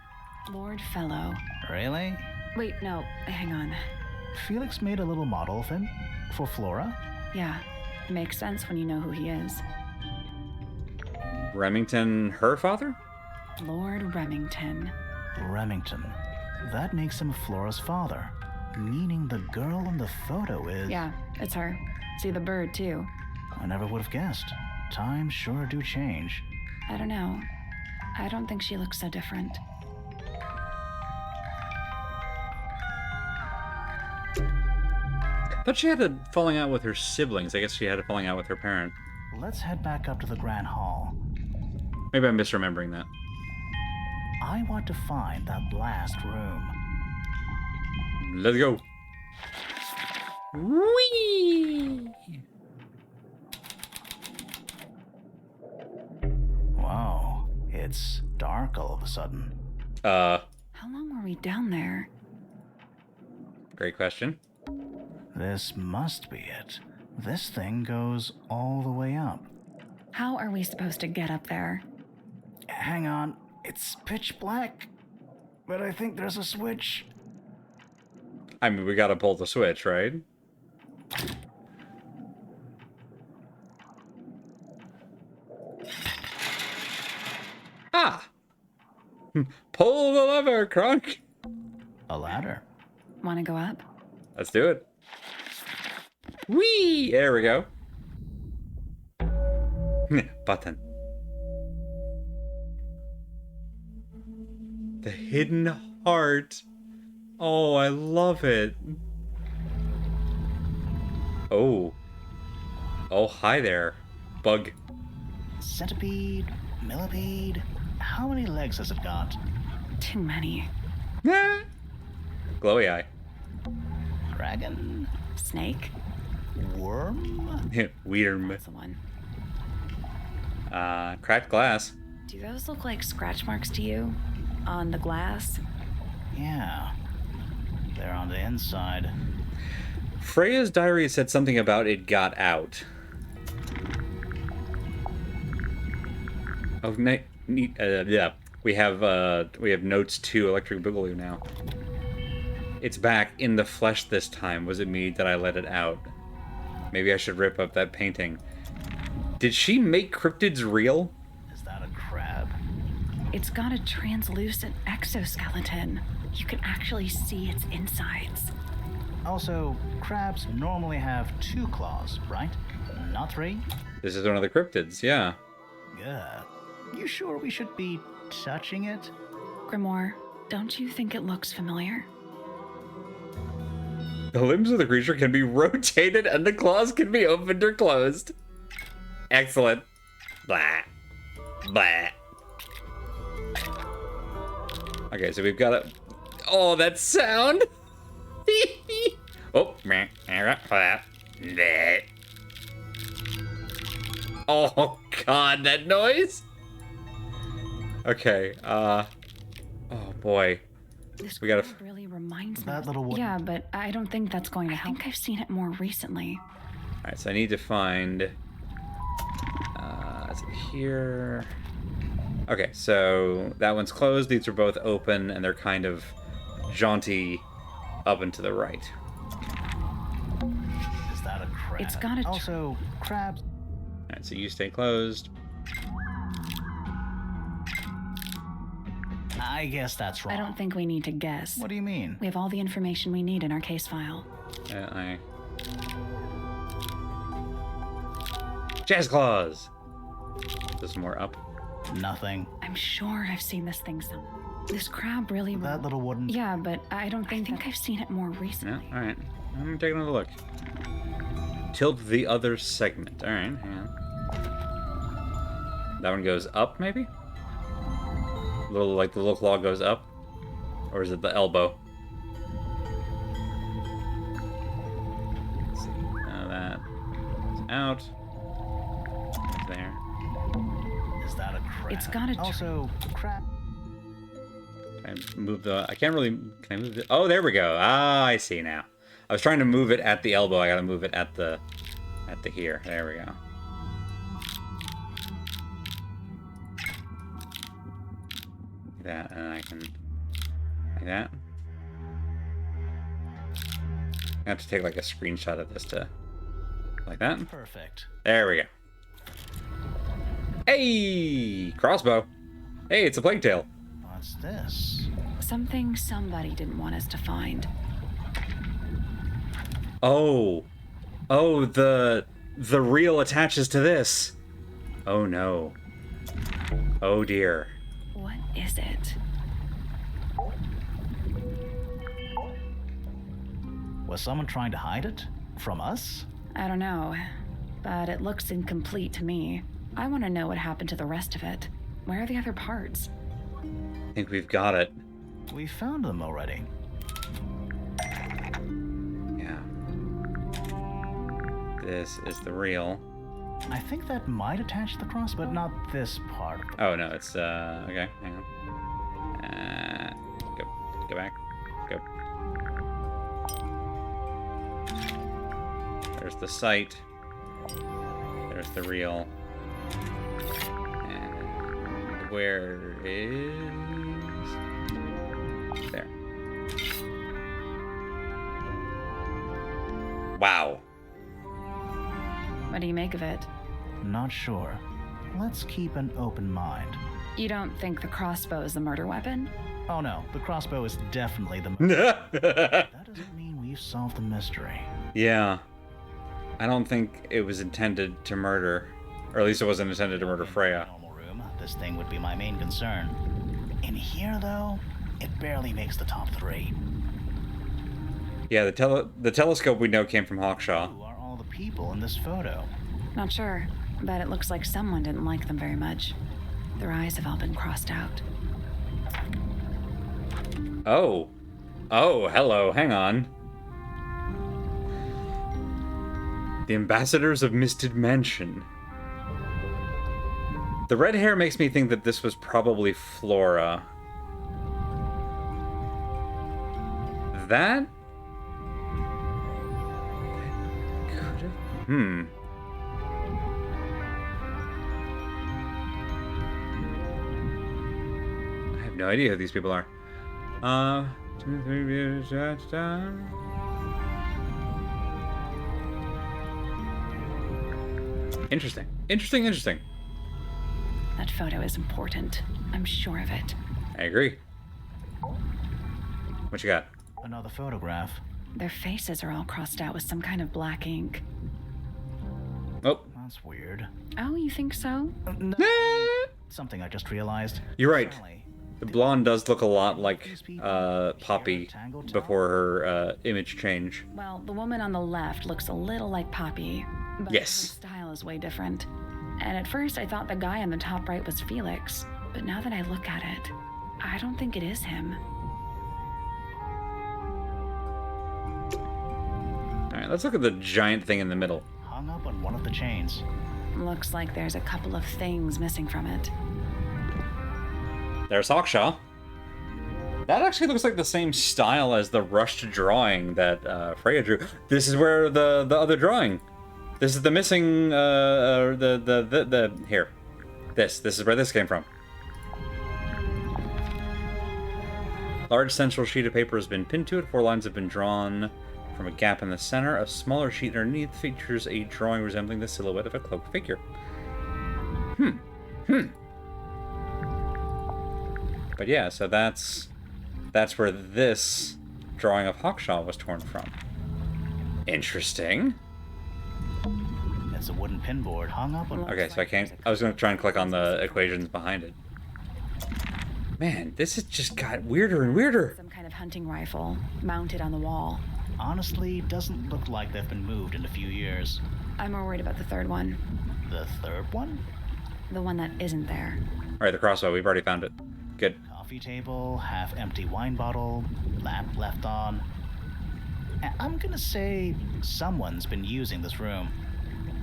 Lord Fellow. Really? Wait, no, hang on. Felix made a little model of him for Flora. Yeah, it makes sense when you know who he is. Remington, her father? Lord Remington. Remington. That makes him Flora's father, meaning the girl in the photo is... Yeah, it's her. See the bird, too. I never would have guessed. Times sure do change. I don't know. I don't think she looks so different. I thought she had a falling out with her siblings. I guess she had a falling out with her parent. Let's head back up to the Grand Hall. Maybe I'm misremembering that. I want to find that last room. Let's go. Whee! Wow, it's dark all of a sudden. How long were we down there? Great question. This must be it. This thing goes all the way up. How are we supposed to get up there? Hang on, it's pitch black, but I think there's a switch. I mean, we gotta pull the switch, right? Ah! Pull the lever, Crunk! A ladder. Want to go up? Let's do it. Whee! There we go. Button. The hidden heart. Oh, I love it. Oh. Oh, hi there. Bug. Centipede, millipede. How many legs has it got? Too many. Glowy eye. Dragon? Snake? Worm? Weird. That's the one. Cracked glass. Do those look like scratch marks to you? On the glass? Yeah. They're on the inside. Freya's diary said something about it got out. Oh, yeah. We have notes to Electric Boogaloo now. It's back in the flesh this time. Was it me that I let it out? Maybe I should rip up that painting. Did she make cryptids real? Is that a crab? It's got a translucent exoskeleton. You can actually see its insides. Also, crabs normally have 2 claws, right? Not 3? This is one of the cryptids, yeah. Yeah. You sure we should be touching it? Grimoire, don't you think it looks familiar? The limbs of the creature can be rotated and the claws can be opened or closed. Excellent. Blah. Blah. Okay, so we've got a... Oh, that sound! Oh, Oh god, that noise. Okay. Oh boy. This We gotta- crab really reminds me. That little one. Yeah, but I don't think that's going to help. I think I've seen it more recently. All right, so I need to find. Is it here? Okay, so that one's closed. These are both open, and they're kind of jaunty up and to the right. Is that a crab? It's got a Also, crabs. All right, so you stay closed. I guess that's wrong. I don't think we need to guess. What do you mean? We have all the information we need in our case file. Jazz claws. There's more up. Nothing. I'm sure I've seen this thing some. This crab really. That little wooden. Yeah, but I don't think. I think I've seen it more No, recently. all right. I'm gonna take another look. Tilt the other segment. All right, hang on. That one goes up, maybe. Little like the little claw goes up, or is it the elbow? Let's see. Now that is out. There. Is that a crab? It's got a. Also, crab. Can I move the? I can't really. Can I move it? Oh, there we go. Ah, I see now. I was trying to move it at the elbow. I gotta move it at the here. There we go. Like that, and I can like that. I have to take like a screenshot of this to like that. Perfect. There we go. Hey, crossbow. Hey, it's a plague tail. What's this? Something somebody didn't want us to find. Oh, the reel attaches to this. Oh no. Oh dear. What is it? Was someone trying to hide it? From us? I don't know, but it looks incomplete to me. I want to know what happened to the rest of it. Where are the other parts? I think we've got it. We found them already. Yeah. This is the reel. I think that might attach the cross, but not this part. Oh no, it's okay. Hang on. Go back. Go. There's the sight. There's the reel. And where is there? Wow. What do you make of it? Not sure. Let's keep an open mind. You don't think the crossbow is the murder weapon? Oh no, the crossbow is definitely the. That doesn't mean we've solved the mystery. Yeah. I don't think it was intended to murder. Or at least it wasn't intended to murder Freya. Normal room, this thing would be my main concern. In here, though, it barely makes the top 3. Yeah, the telescope we know came from Hawkshaw. Who are all the people in this photo? Not sure, but it looks like someone didn't like them very much. Their eyes have all been crossed out. Oh. Oh, hello, hang on. The Ambassadors of Misted Mansion. The red hair makes me think that this was probably Flora. That could have... I have no idea who these people are. 2, 3 years at a time. Interesting. Interesting. That photo is important. I'm sure of it. I agree. What you got? Another photograph. Their faces are all crossed out with some kind of black ink. Oh. That's weird. Oh, you think so? No, something I just realized. You're right. Sally, The blonde does look a lot like Poppy before her image change. Well, the woman on the left looks a little like Poppy, but Yes. her style is way different. And at first I thought the guy on the top right was Felix, but now that I look at it, I don't think it is him. All right, let's look at the giant thing in the middle. hung up on one of the chains. Looks like there's a couple of things missing from it. There's Hawkshaw. That actually looks like the same style as the rushed drawing that Freya drew. This is where the other drawing. This is the missing here. This is where this came from. Large central sheet of paper has been pinned to it. 4 lines have been drawn from a gap in the center. A smaller sheet underneath features a drawing resembling the silhouette of a cloaked figure. But yeah, so that's where this drawing of Hawkshaw was torn from. Interesting. It's a wooden pinboard hung up on... Okay, so I was going to try and click on the equations behind it. Man, this has just got weirder and weirder. Some kind of hunting rifle mounted on the wall. Honestly, doesn't look like they've been moved in a few years. I'm more worried about the third one. The third one? The one that isn't there. All right, the crossbow. We've already found it. Good. Coffee table, half-empty wine bottle, lamp left on. I'm gonna say someone's been using this room.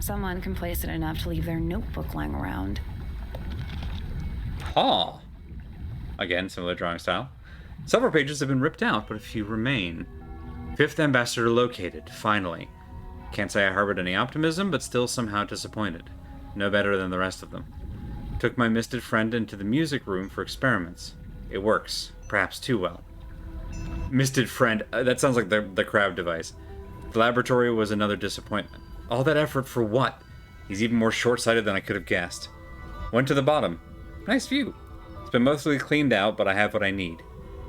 Someone complacent enough to leave their notebook lying around. Huh. Again, similar drawing style. Several pages have been ripped out, but a few remain. 5th ambassador located, finally. Can't say I harbored any optimism, but still somehow disappointed. No better than the rest of them. Took my misted friend into the music room for experiments. It works, perhaps too well. Misted friend, that sounds like the crab device. The laboratory was another disappointment. All that effort for what? He's even more short-sighted than I could have guessed. Went to the bottom. Nice view. It's been mostly cleaned out, but I have what I need.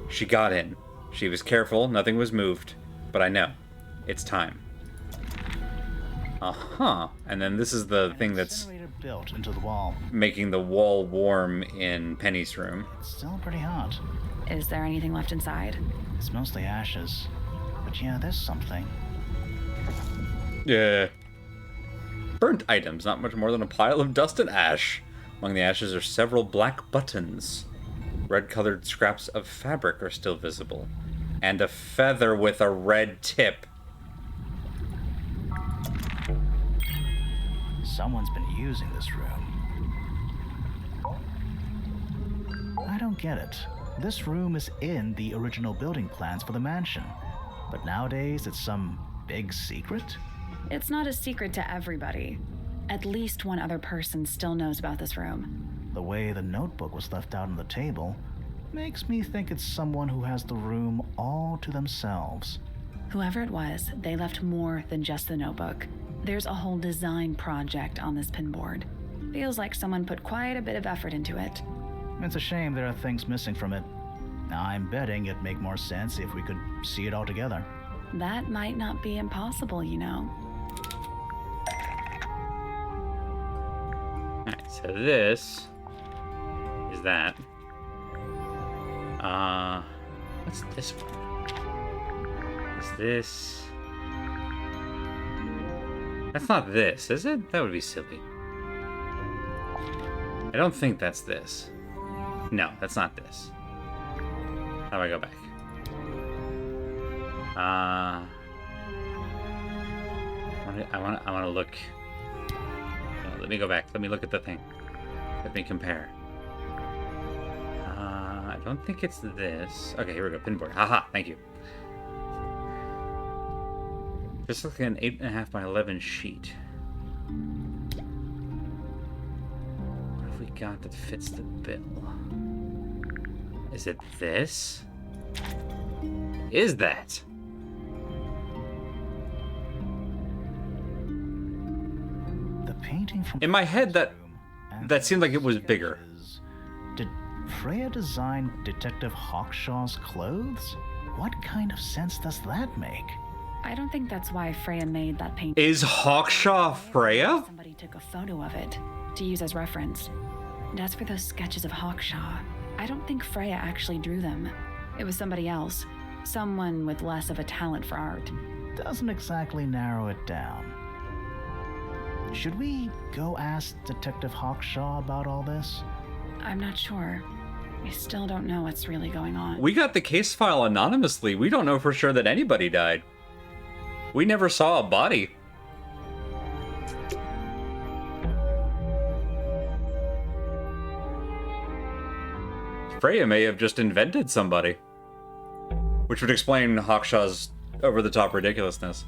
She got in. She was careful, nothing was moved. But I know. It's time. Uh-huh. And then this is the thing that's built into the wall. Making the wall warm in Penny's room. It's still pretty hot. Is there anything left inside? It's mostly ashes. But yeah, there's something. Yeah. Burnt items, not much more than a pile of dust and ash. Among the ashes are several black buttons. Red-colored scraps of fabric are still visible. And a feather with a red tip. Someone's been using this room. I don't get it. This room is in the original building plans for the mansion. But nowadays it's some big secret? It's not a secret to everybody. At least one other person still knows about this room. The way the notebook was left out on the table makes me think it's someone who has the room all to themselves. Whoever it was, they left more than just the notebook. There's a whole design project on this pinboard. Feels like someone put quite a bit of effort into it. It's a shame there are things missing from it. Now, I'm betting it'd make more sense if we could see it all together. That might not be impossible, you know. Alright, so this is that. What's this one? Is this... That's not this, is it? That would be silly. I don't think that's this. No, that's not this. How do I go back? I want to look. No, let me go back. Let me look at the thing. Let me compare. I don't think it's this. Okay, here we go. Pinboard. Haha, thank you. This looks like an 8.5 by 11 sheet. What have we got that fits the bill? Is it this? Is that? The painting from In my head, that seemed like it was bigger. Did Freya design Detective Hawkshaw's clothes? What kind of sense does that make? I don't think that's why Freya made that painting. Is Hawkshaw Freya? Somebody took a photo of it to use as reference. And as for those sketches of Hawkshaw, I don't think Freya actually drew them. It was somebody else. Someone with less of a talent for art. Doesn't exactly narrow it down. Should we go ask Detective Hawkshaw about all this? I'm not sure. I still don't know what's really going on. We got the case file anonymously. We don't know for sure that anybody died. We never saw a body. Freya may have just invented somebody. Which would explain Hawkshaw's over-the-top ridiculousness.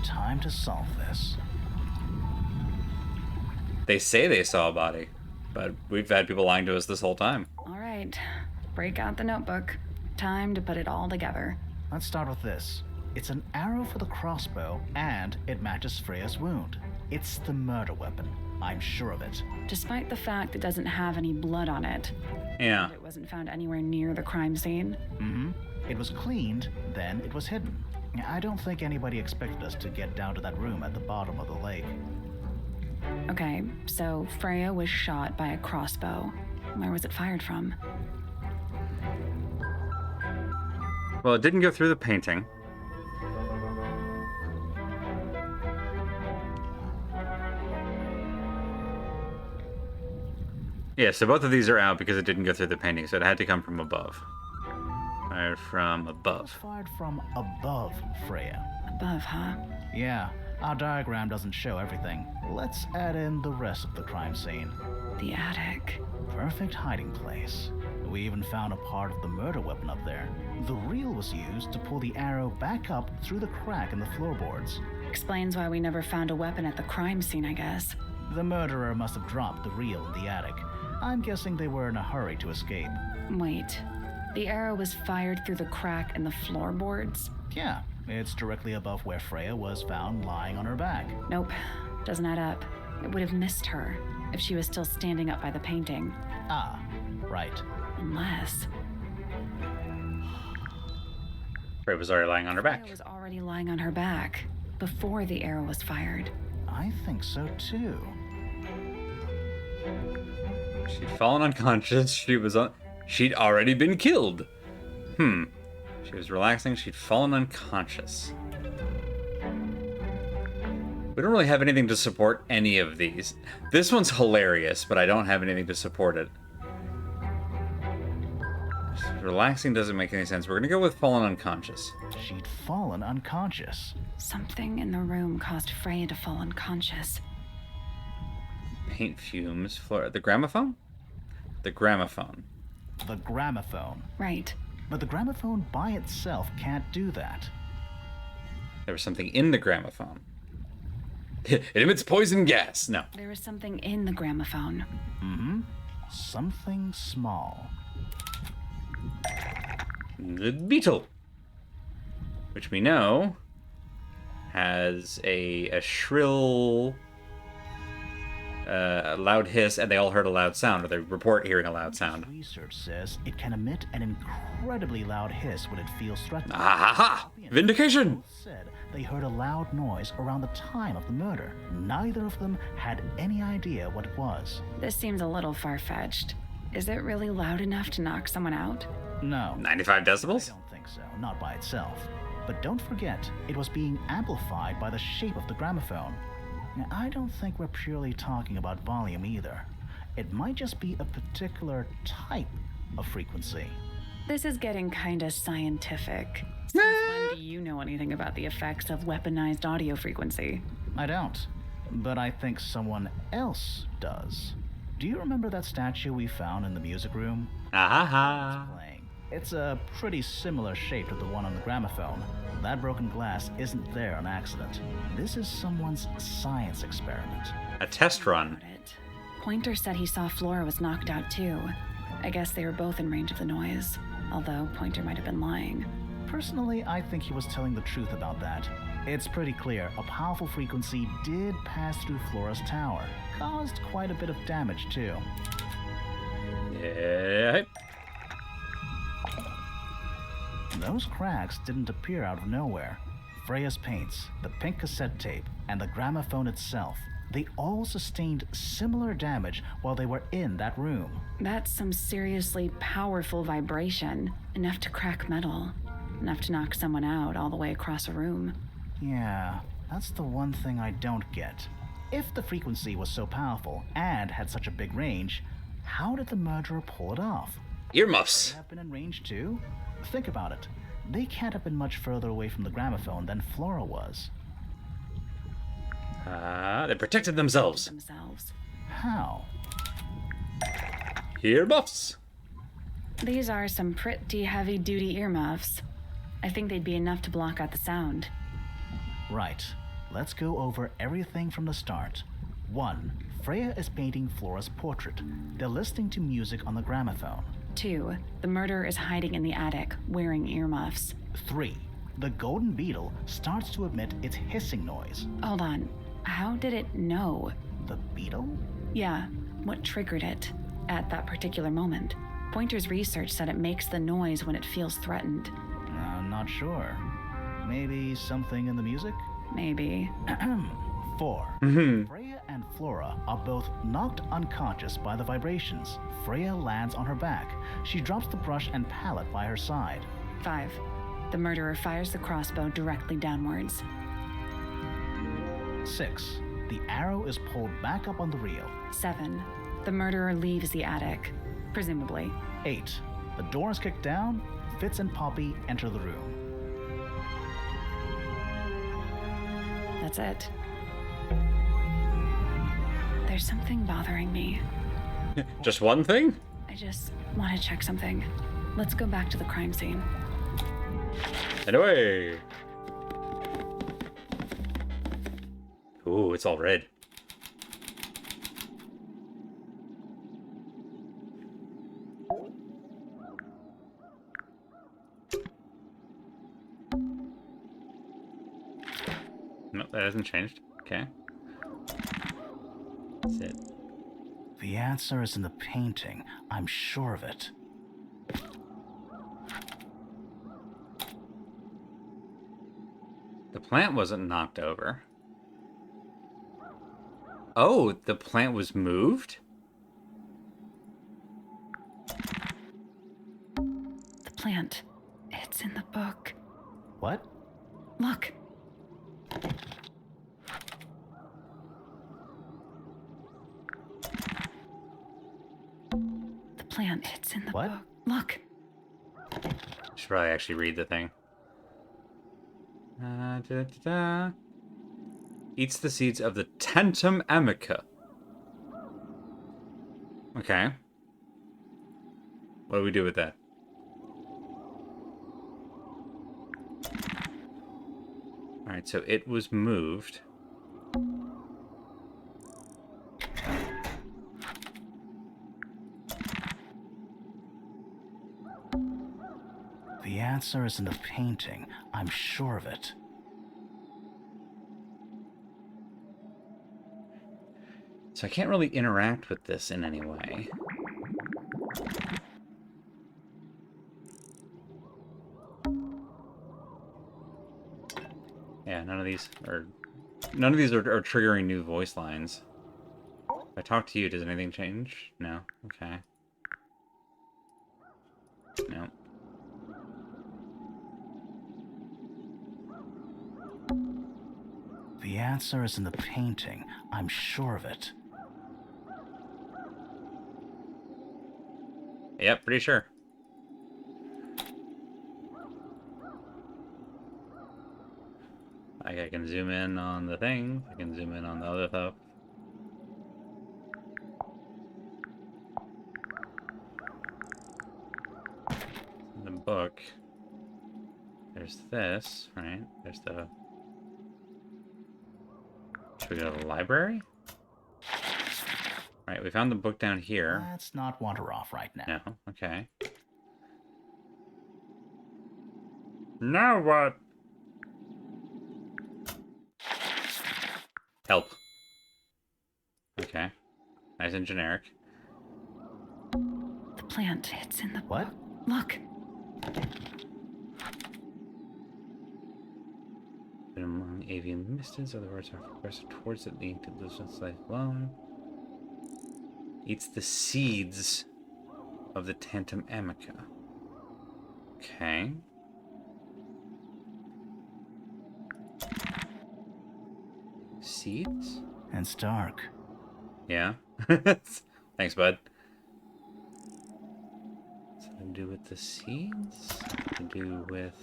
Time to solve this. They say they saw a body, but we've had people lying to us this whole time. All right, break out the notebook. Time to put it all together. Let's start with this. It's an arrow for the crossbow, and it matches Freya's wound. It's the murder weapon. I'm sure of it. Despite the fact it doesn't have any blood on it. Yeah. It wasn't found anywhere near the crime scene. Mm-hmm. It was cleaned, then it was hidden. I don't think anybody expected us to get down to that room at the bottom of the lake. Okay, so Freya was shot by a crossbow. Where was it fired from? Well, it didn't go through the painting. Yeah, so both of these are out because it didn't go through the painting, so it had to come from above. Fired from It was above. fired from above Freya. Above, huh? Yeah, our diagram doesn't show everything. Let's add in the rest of the crime scene. The attic. Perfect hiding place. We even found a part of the murder weapon up there. The reel was used to pull the arrow back up through the crack in the floorboards. Explains why we never found a weapon at the crime scene, I guess. The murderer must have dropped the reel in the attic. I'm guessing they were in a hurry to escape. Wait. The arrow was fired through the crack in the floorboards? Yeah, it's directly above where Freya was found lying on her back. Nope. Doesn't add up. It would have missed her if she was still standing up by the painting. Ah, right. Unless Freya was already lying on her back. Freya was already lying on her back before the arrow was fired. I think so too. She'd fallen unconscious. She'd already been killed. She was relaxing. She'd fallen unconscious. We don't really have anything to support any of these. This one's hilarious, but I don't have anything to support it. Relaxing doesn't make any sense. We're gonna go with fallen unconscious. She'd fallen unconscious. Something in the room caused Freya to fall unconscious. Paint fumes. The gramophone? The gramophone. The gramophone. Right. But the gramophone by itself can't do that. There was something in the gramophone. It emits poison gas. No. There was something in the gramophone. Mm-hmm. Something small. The beetle, which we know has a shrill, loud hiss, and they all heard a loud sound, or they report hearing a loud sound. Research says it can emit an incredibly loud hiss when it feels threatened. Ah ha ha! Vindication! Both said they heard a loud noise around the time of the murder. Neither of them had any idea what it was. This seems a little far-fetched. Is it really loud enough to knock someone out? No. 95 I decibels? don't think so, not by itself. But don't forget, it was being amplified by the shape of the gramophone. Now, I don't think we're purely talking about volume either. It might just be a particular type of frequency. This is getting kinda scientific. Since when do you know anything about the effects of weaponized audio frequency? I don't, but I think someone else does. Do you remember that statue we found in the music room? Ah ha ha! Playing. It's a pretty similar shape to the one on the gramophone. That broken glass isn't there on accident. This is someone's science experiment. A test run. About it. Pointer said he saw Flora was knocked out too. I guess they were both in range of the noise, although Pointer might have been lying. Personally, I think he was telling the truth about that. It's pretty clear a powerful frequency did pass through Flora's tower. Caused quite a bit of damage too. Yeah. Those cracks didn't appear out of nowhere. Freya's paints, the pink cassette tape, and the gramophone itself, they all sustained similar damage while they were in that room. That's some seriously powerful vibration. Enough to crack metal. Enough to knock someone out all the way across a room. Yeah, that's the one thing I don't get. If the frequency was so powerful and had such a big range, how did the murderer pull it off? Earmuffs. They have been in range too? Think about it. They can't have been much further away from the gramophone than Flora was. They protected themselves. Themselves. How? Earmuffs. These are some pretty heavy-duty earmuffs. I think they'd be enough to block out the sound. Right. Let's go over everything from the start. 1. Freya is painting Flora's portrait. They're listening to music on the gramophone. 2. The murderer is hiding in the attic, wearing earmuffs. 3. The golden beetle starts to emit its hissing noise. Hold on. How did it know? The beetle? Yeah, what triggered it at that particular moment? Pointer's research said it makes the noise when it feels threatened. I'm not sure. Maybe something in the music? Maybe. 4. Freya and Flora are both knocked unconscious by the vibrations. Freya lands on her back. She drops the brush and palette by her side. 5. The murderer fires the crossbow directly downwards. 6. The arrow is pulled back up on the reel. 7. The murderer leaves the attic, presumably. 8. The door is kicked down. Fitz and Poppy enter the room. That's it. There's something bothering me. Just one thing? I just want to check something. Let's go back to the crime scene. Anyway. Ooh, it's all red. Nope, that hasn't changed. Okay. That's it. The answer is in the painting. I'm sure of it. The plant wasn't knocked over. Oh, the plant was moved? The plant. It's in the book. What? Look. The plant. It's in the What? book. Look. Should probably actually read the thing. Eats the seeds of the Tantum amica. Okay. What do we do with that? Alright, so it was moved. The answer is in the painting. I'm sure of it. So I can't really interact with this in any way. Yeah, none of these are triggering new voice lines. If I talk to you, does anything change? No? Okay. No. The answer is in the painting. I'm sure of it. Yep, pretty sure. I can zoom in on the thing. I can zoom in on the other stuff. In the book, there's this, right? There's the... Should we go to the library? Right, we found the book down here. Let's not wander off right now. No, okay. Now what? Help. Okay. Nice and generic. The plant. It's in the What? book. Look. But among avian mystids, other words are progressive towards it, leading to distance life alone. Eats the seeds of the Tantum amica. Okay. Seeds? It's dark. Yeah. Thanks, bud. Something to do with the seeds? Something to do with...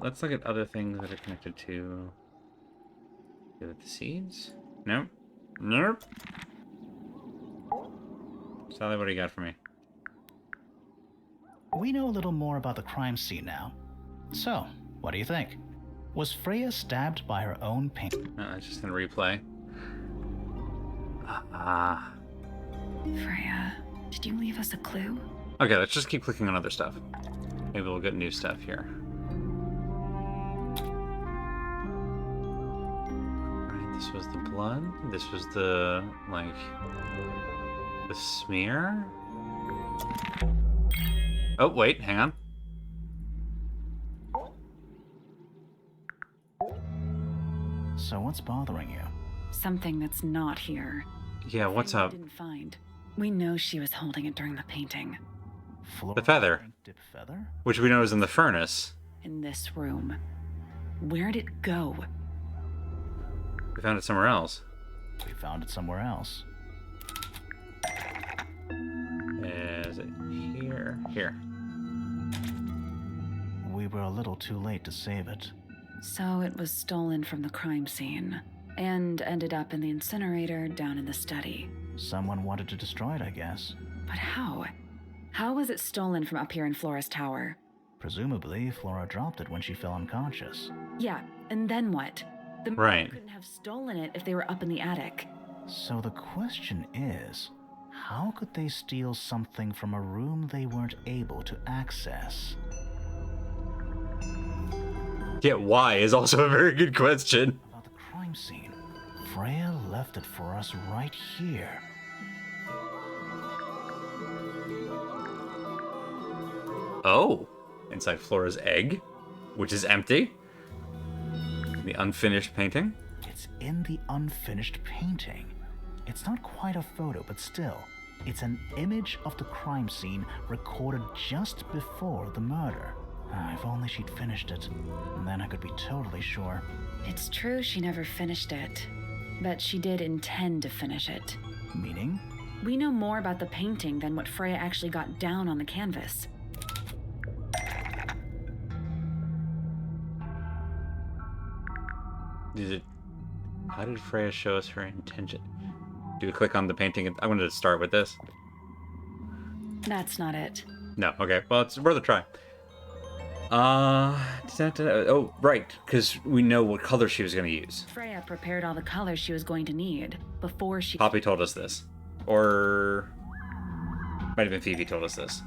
let's look at other things that are connected to... Give it the seeds? Nope. Nope. Sally, what do you got for me? We know a little more about the crime scene now. So, what do you think? Was Freya stabbed by her own paint? No, it's just in replay. Freya, did you leave us a clue? Okay, let's just keep clicking on other stuff. Maybe we'll get new stuff here. Alright, this was the blood. This was the, like, the smear. Oh, wait, hang on. So what's bothering you? Something that's not here. Yeah, what's Thing we up? Didn't find. We know she was holding it during the painting. Flora The feather. Dip feather? Which we know is in the furnace. In this room. Where'd it go? We found it somewhere else. We found it somewhere else. Is it here? Here. We were a little too late to save it. So it was stolen from the crime scene. And ended up in the incinerator down in the study. Someone wanted to destroy it, I guess. But how? How was it stolen from up here in Flora's tower? Presumably, Flora dropped it when she fell unconscious. Yeah, and then what? The murderer Right. couldn't have stolen it if they were up in the attic. So the question is, how could they steal something from a room they weren't able to access? Yeah, why is also a very good question. About the crime scene. Freya left it for us right here. Oh, inside Flora's egg, which is empty. The unfinished painting. It's in the unfinished painting. It's not quite a photo, but still, it's an image of the crime scene recorded just before the murder. If only she'd finished it, then I could be totally sure. It's true she never finished it, but she did intend to finish it. Meaning? We know more about the painting than what Freya actually got down on the canvas. How did Freya show us her intention? Do we click on the painting? I wanted to start with this. That's not it. No, okay. Well, it's worth a try. Oh, right, because we know what color she was going to use. Freya prepared all the colors she was going to need before she... Poppy told us this. Or... might have been Phoebe told us this.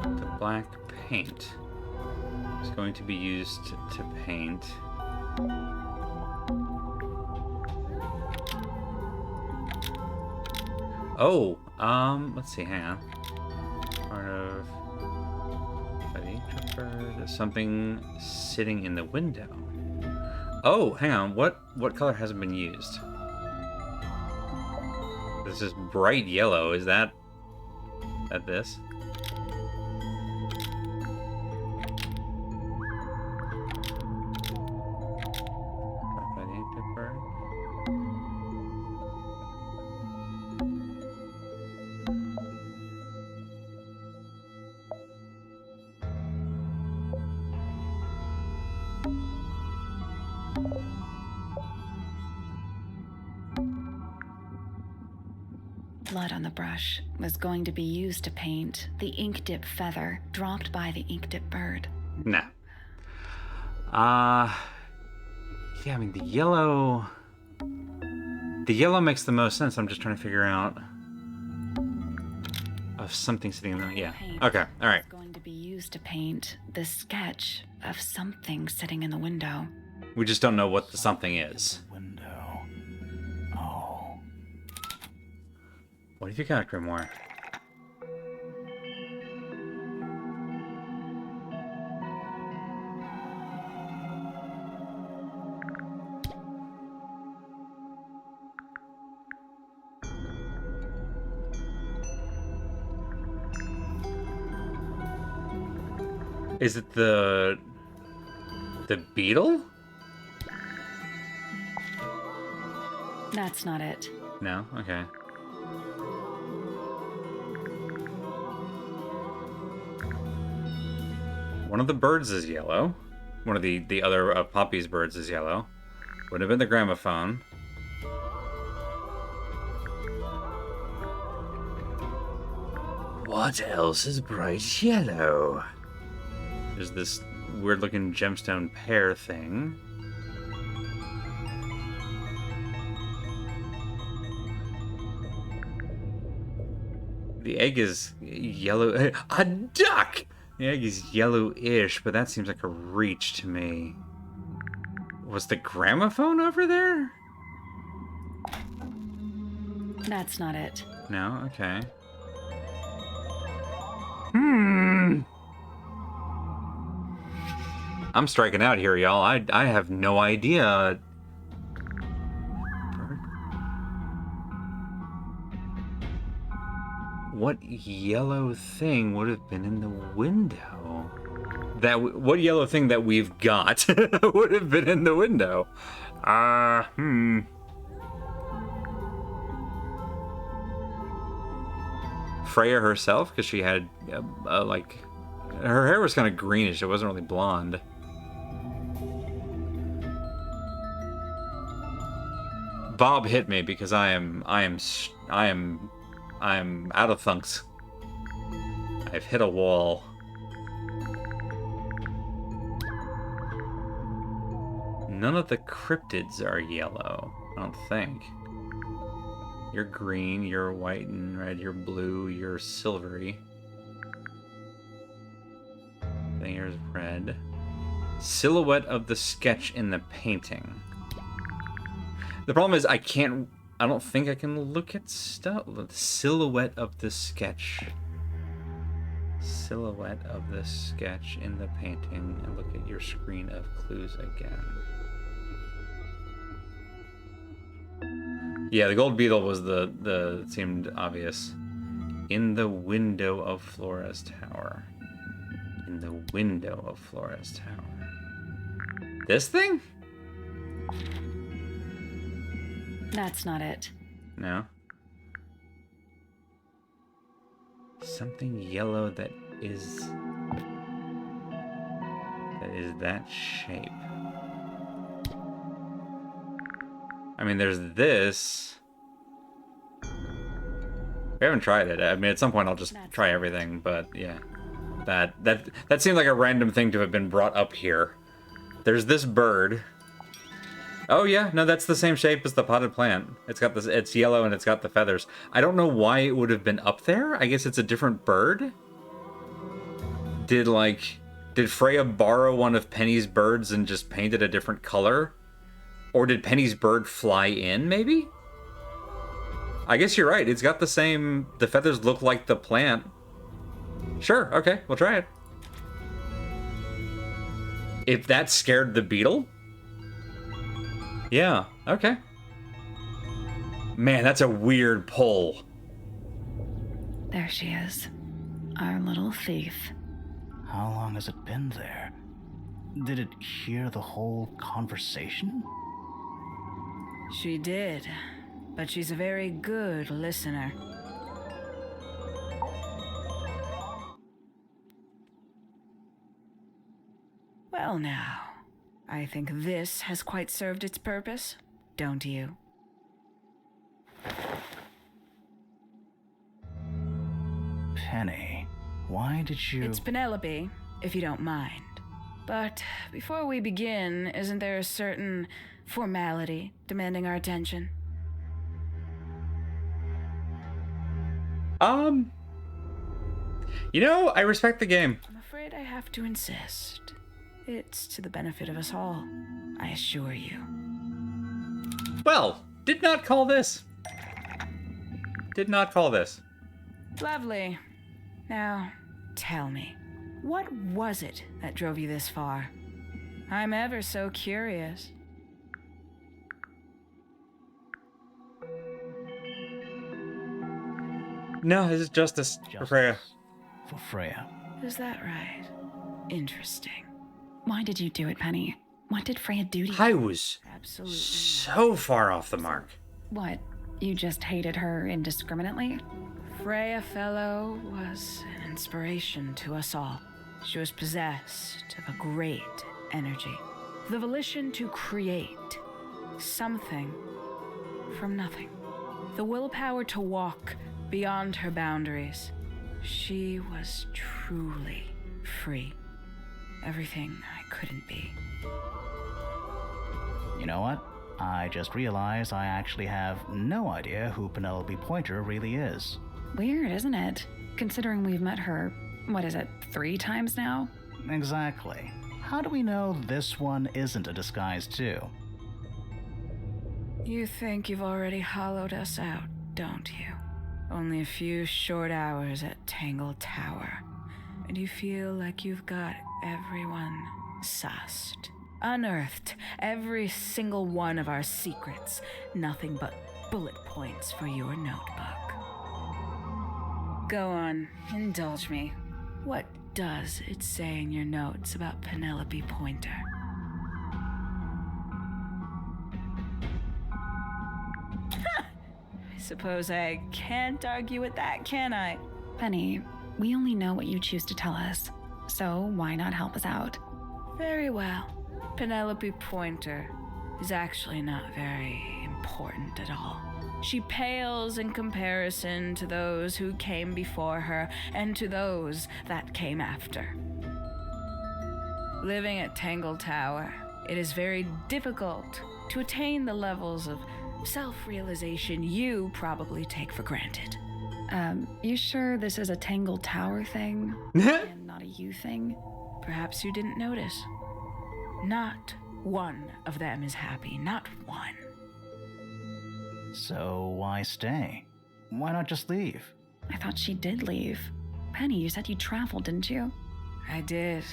The black paint is going to be used to paint... Oh, let's see, hang on. Part of there's something sitting in the window. Oh, hang on, what color hasn't been used? This is bright yellow, is that this? Blood on the brush was going to be used to paint the ink dip feather dropped by the ink dip bird. Nah. Yeah, I mean, the yellow makes the most sense. I'm just trying to figure out of something sitting in the, yeah. Paint Okay, all right. was going to be used to paint the sketch of something sitting in the window. We just don't know what the something is. Window. Oh. What have you got, Grimoire? Is it the beetle? That's not it. No? Okay. one of the birds is yellow. One of the other Poppy's birds is yellow. Would have been the gramophone. What else is bright yellow? There's this weird-looking gemstone pear thing. The egg is yellow. A duck! The egg is yellowish, but that seems like a reach to me. Was the gramophone over there? That's not it. No? Okay. I'm striking out here, y'all. I have no idea. What yellow thing would have been in the window? What yellow thing that we've got would have been in the window? Freya herself, because she had like her hair was kind of greenish. It wasn't really blonde. Bob hit me because I am out of thunks. I've hit a wall. None of the cryptids are yellow, I don't think. You're green, you're white and red, you're blue, you're silvery. Then here's red. Silhouette of the sketch in the painting. The problem is I don't think I can look at stuff. The silhouette of the sketch. Silhouette of the sketch in the painting, and look at your screen of clues again. Yeah, the gold beetle was the seemed obvious. In the window of Flora's tower. In the window of Flora's tower. This thing? That's not it. No. Something yellow that is that shape. I mean, there's this. We haven't tried it. I mean, at some point I'll just try everything, but yeah. That seems like a random thing to have been brought up here. There's this bird. Oh yeah, no, that's the same shape as the potted plant. It's got this, it's yellow and it's got the feathers. I don't know why it would have been up there. I guess it's a different bird. Did Freya borrow one of Penny's birds and just paint it a different color? Or did Penny's bird fly in, maybe? I guess you're right. It's got the same, the feathers look like the plant. Sure, okay, we'll try it. If that scared the beetle? Yeah, okay. Man, that's a weird pull. There she is. Our little thief. How long has it been there? Did it hear the whole conversation? She did, but she's a very good listener. Well now, I think this has quite served its purpose, don't you? Penny, why did you... It's Penelope, if you don't mind. But before we begin, isn't there a certain formality demanding our attention? You know, I respect the game. I'm afraid I have to insist. It's to the benefit of us all, I assure you. Well, did not call this. Did not call this. Lovely. Now, tell me, what was it that drove you this far? I'm ever so curious. No, this is justice for Freya. For Freya. Is that right? Interesting. Why did you do it, Penny? What did Freya do to you? I was Absolutely. so far off the mark. What? You just hated her indiscriminately? Freya Fellow was an inspiration to us all. She was possessed of a great energy, the volition to create something from nothing, the willpower to walk beyond her boundaries. She was truly free. Everything I couldn't be. You know what? I just realized I actually have no idea who Penelope Pointer really is. Weird, isn't it? Considering we've met her, 3 times now? Exactly. How do we know this one isn't a disguise too? You think you've already hollowed us out, don't you? Only a few short hours at Tangle Tower, and you feel like you've got everyone sussed. Unearthed every single one of our secrets. Nothing but bullet points for your notebook. Go on, indulge me. What does it say in your notes about Penelope Pointer? I suppose I can't argue with that, can I? Penny, we only know what you choose to tell us, so why not help us out? Very well. Penelope Pointer is actually not very important at all. She pales in comparison to those who came before her and to those that came after. Living at Tangle Tower, it is very difficult to attain the levels of self-realization you probably take for granted. You sure this is a Tangle Tower thing? And not a you thing? Perhaps you didn't notice. Not one of them is happy, not one. So why stay? Why not just leave? I thought she did leave. Penny, you said you traveled, didn't you? I did.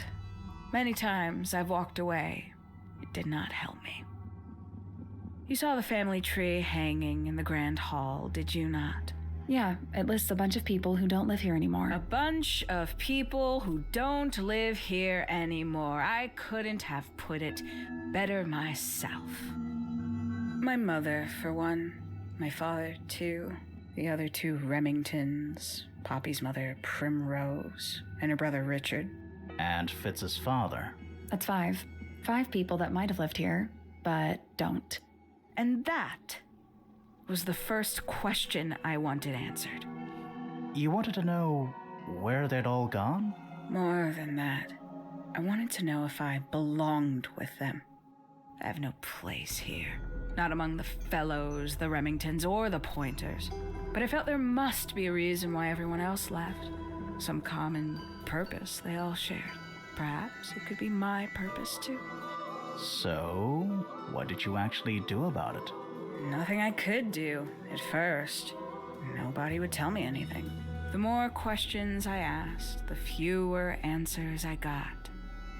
Many times I've walked away. It did not help me. You saw the family tree hanging in the grand hall, did you not? Yeah, it lists a bunch of people who don't live here anymore. A bunch of people who don't live here anymore. I couldn't have put it better myself. My mother, for one. My father, too. The other 2 Remingtons. Poppy's mother, Primrose. And her brother, Richard. And Fitz's father. That's 5. 5 people that might have lived here, but don't. And that was the first question I wanted answered. You wanted to know where they'd all gone? More than that, I wanted to know if I belonged with them. I have no place here. Not among the Fellows, the Remingtons, or the Pointers. But I felt there must be a reason why everyone else left. Some common purpose they all shared. Perhaps it could be my purpose too. So, what did you actually do about it? Nothing I could do, at first. Nobody would tell me anything. The more questions I asked, the fewer answers I got.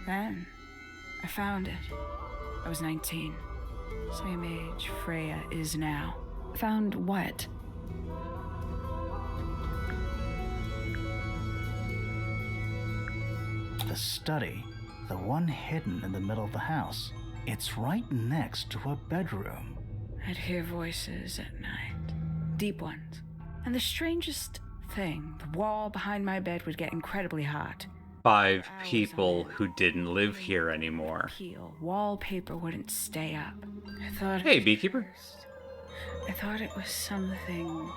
Then, I found it. I was 19. Same age Freya is now. Found what? The study. The one hidden in the middle of the house. It's right next to a bedroom. I'd hear voices at night. Deep ones. And the strangest thing, the wall behind my bed would get incredibly hot. 5 people who didn't live here anymore. Peel. Wallpaper wouldn't stay up. I thought. Hey, beekeeper. I thought it was something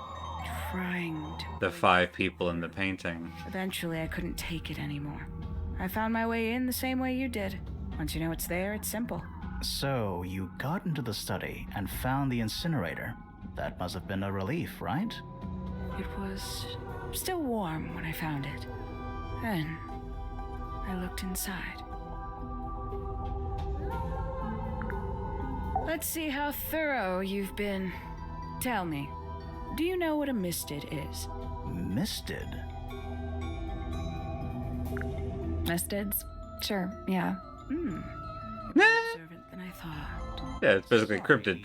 trying to. The 5 people in the painting. Eventually, I couldn't take it anymore. I found my way in the same way you did. Once you know it's there, it's simple. So, you got into the study and found the incinerator. That must have been a relief, right? It was still warm when I found it. Then, I looked inside. Let's see how thorough you've been. Tell me, do you know what a misted is? Misted? Mistids? Sure, yeah. More observant than I thought. Yeah, it's basically cryptid.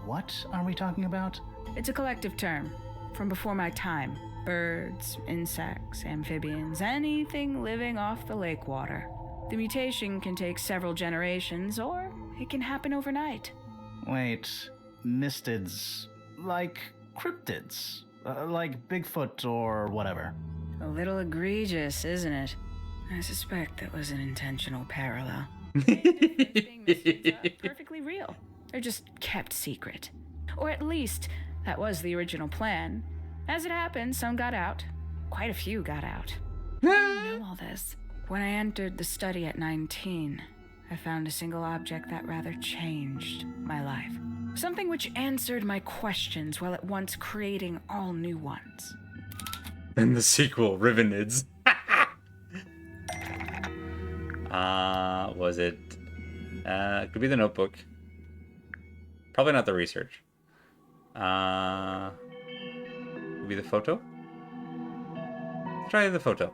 What are we talking about? It's a collective term from before my time. Birds, insects, amphibians, anything living off the lake water. The mutation can take several generations, or it can happen overnight. Wait, mistids, like cryptids, like Bigfoot or whatever. A little egregious, isn't it? I suspect that was an intentional parallel. Being mysteries are perfectly real. They're just kept secret. Or at least, that was the original plan. As it happened, some got out. Quite a few got out. I know all this. When I entered the study at 19, I found a single object that rather changed my life. Something which answered my questions while at once creating all new ones. And the sequel, Rivenids. Was it? Could be the Notebook. Probably not the research. Could be the photo. Try the photo.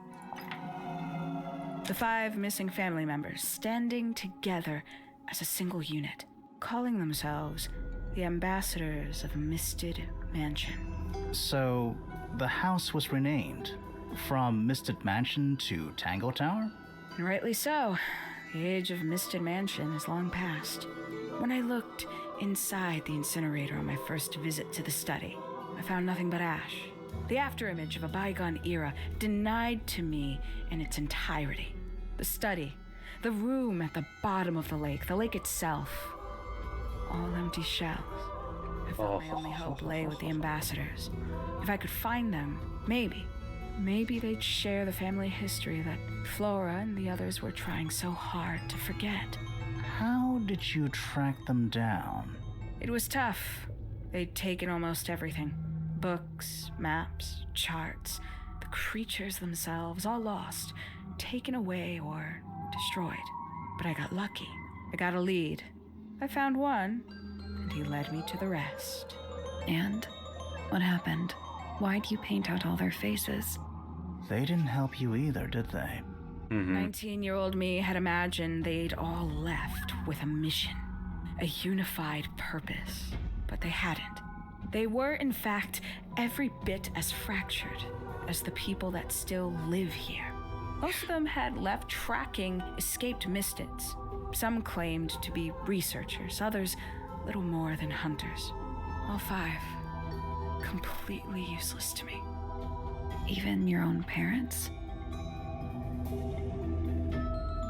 The 5 missing family members standing together as a single unit, calling themselves the ambassadors of Misted Mansion. So, the house was renamed from Misted Mansion to Tangle Tower? And rightly so. The age of Misted Mansion is long past. When I looked inside the incinerator on my first visit to the study, I found nothing but ash. The afterimage of a bygone era denied to me in its entirety. The study, the room at the bottom of the lake itself, all empty shells. I felt my only hope lay with the ambassadors. If I could find them, maybe they'd share the family history that Flora and the others were trying so hard to forget. How did you track them down? It was tough. They'd taken almost everything. Books, maps, charts, the creatures themselves, all lost, taken away or destroyed. But I got lucky. I got a lead. I found one, and he led me to the rest. And what happened? Why'd you paint out all their faces? They didn't help you either, did they? 19-year-old me had imagined they'd all left with a mission, a unified purpose, but they hadn't. They were, in fact, every bit as fractured as the people that still live here. Most of them had left tracking escaped mystids. Some claimed to be researchers, others little more than hunters. All 5 completely useless to me. Even your own parents?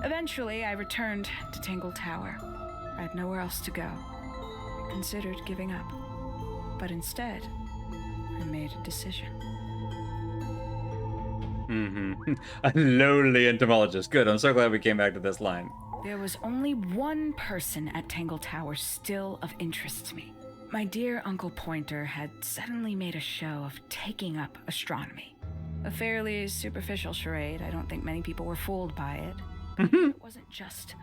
Eventually, I returned to Tangle Tower. I had nowhere else to go. I considered giving up. But instead, I made a decision. A lowly entomologist. Good, I'm so glad we came back to this line. There was only one person at Tangle Tower still of interest to me. My dear Uncle Pointer had suddenly made a show of taking up astronomy. A fairly superficial charade. I don't think many people were fooled by it. But it wasn't just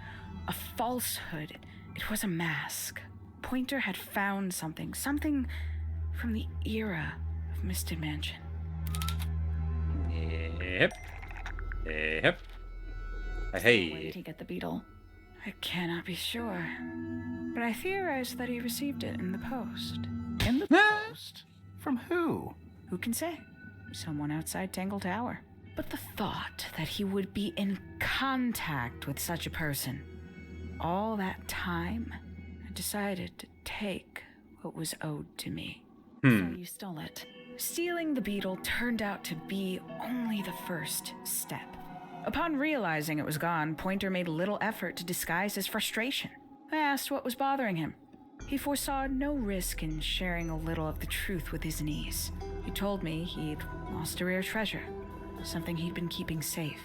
a falsehood. It was a mask. Pointer had found something from the era of Misted Mansion. Yep. Where Hey. did he get the beetle? I cannot be sure, but I theorize that he received it in the post. In the post? From who? Who can say? Someone outside Tangle Tower. But the thought that he would be in contact with such a person, all that time, I decided to take what was owed to me. So you stole it. Stealing the beetle turned out to be only the first step. Upon realizing it was gone, Pointer made little effort to disguise his frustration. I asked what was bothering him. He foresaw no risk in sharing a little of the truth with his niece. He told me he'd lost a rare treasure, something he'd been keeping safe.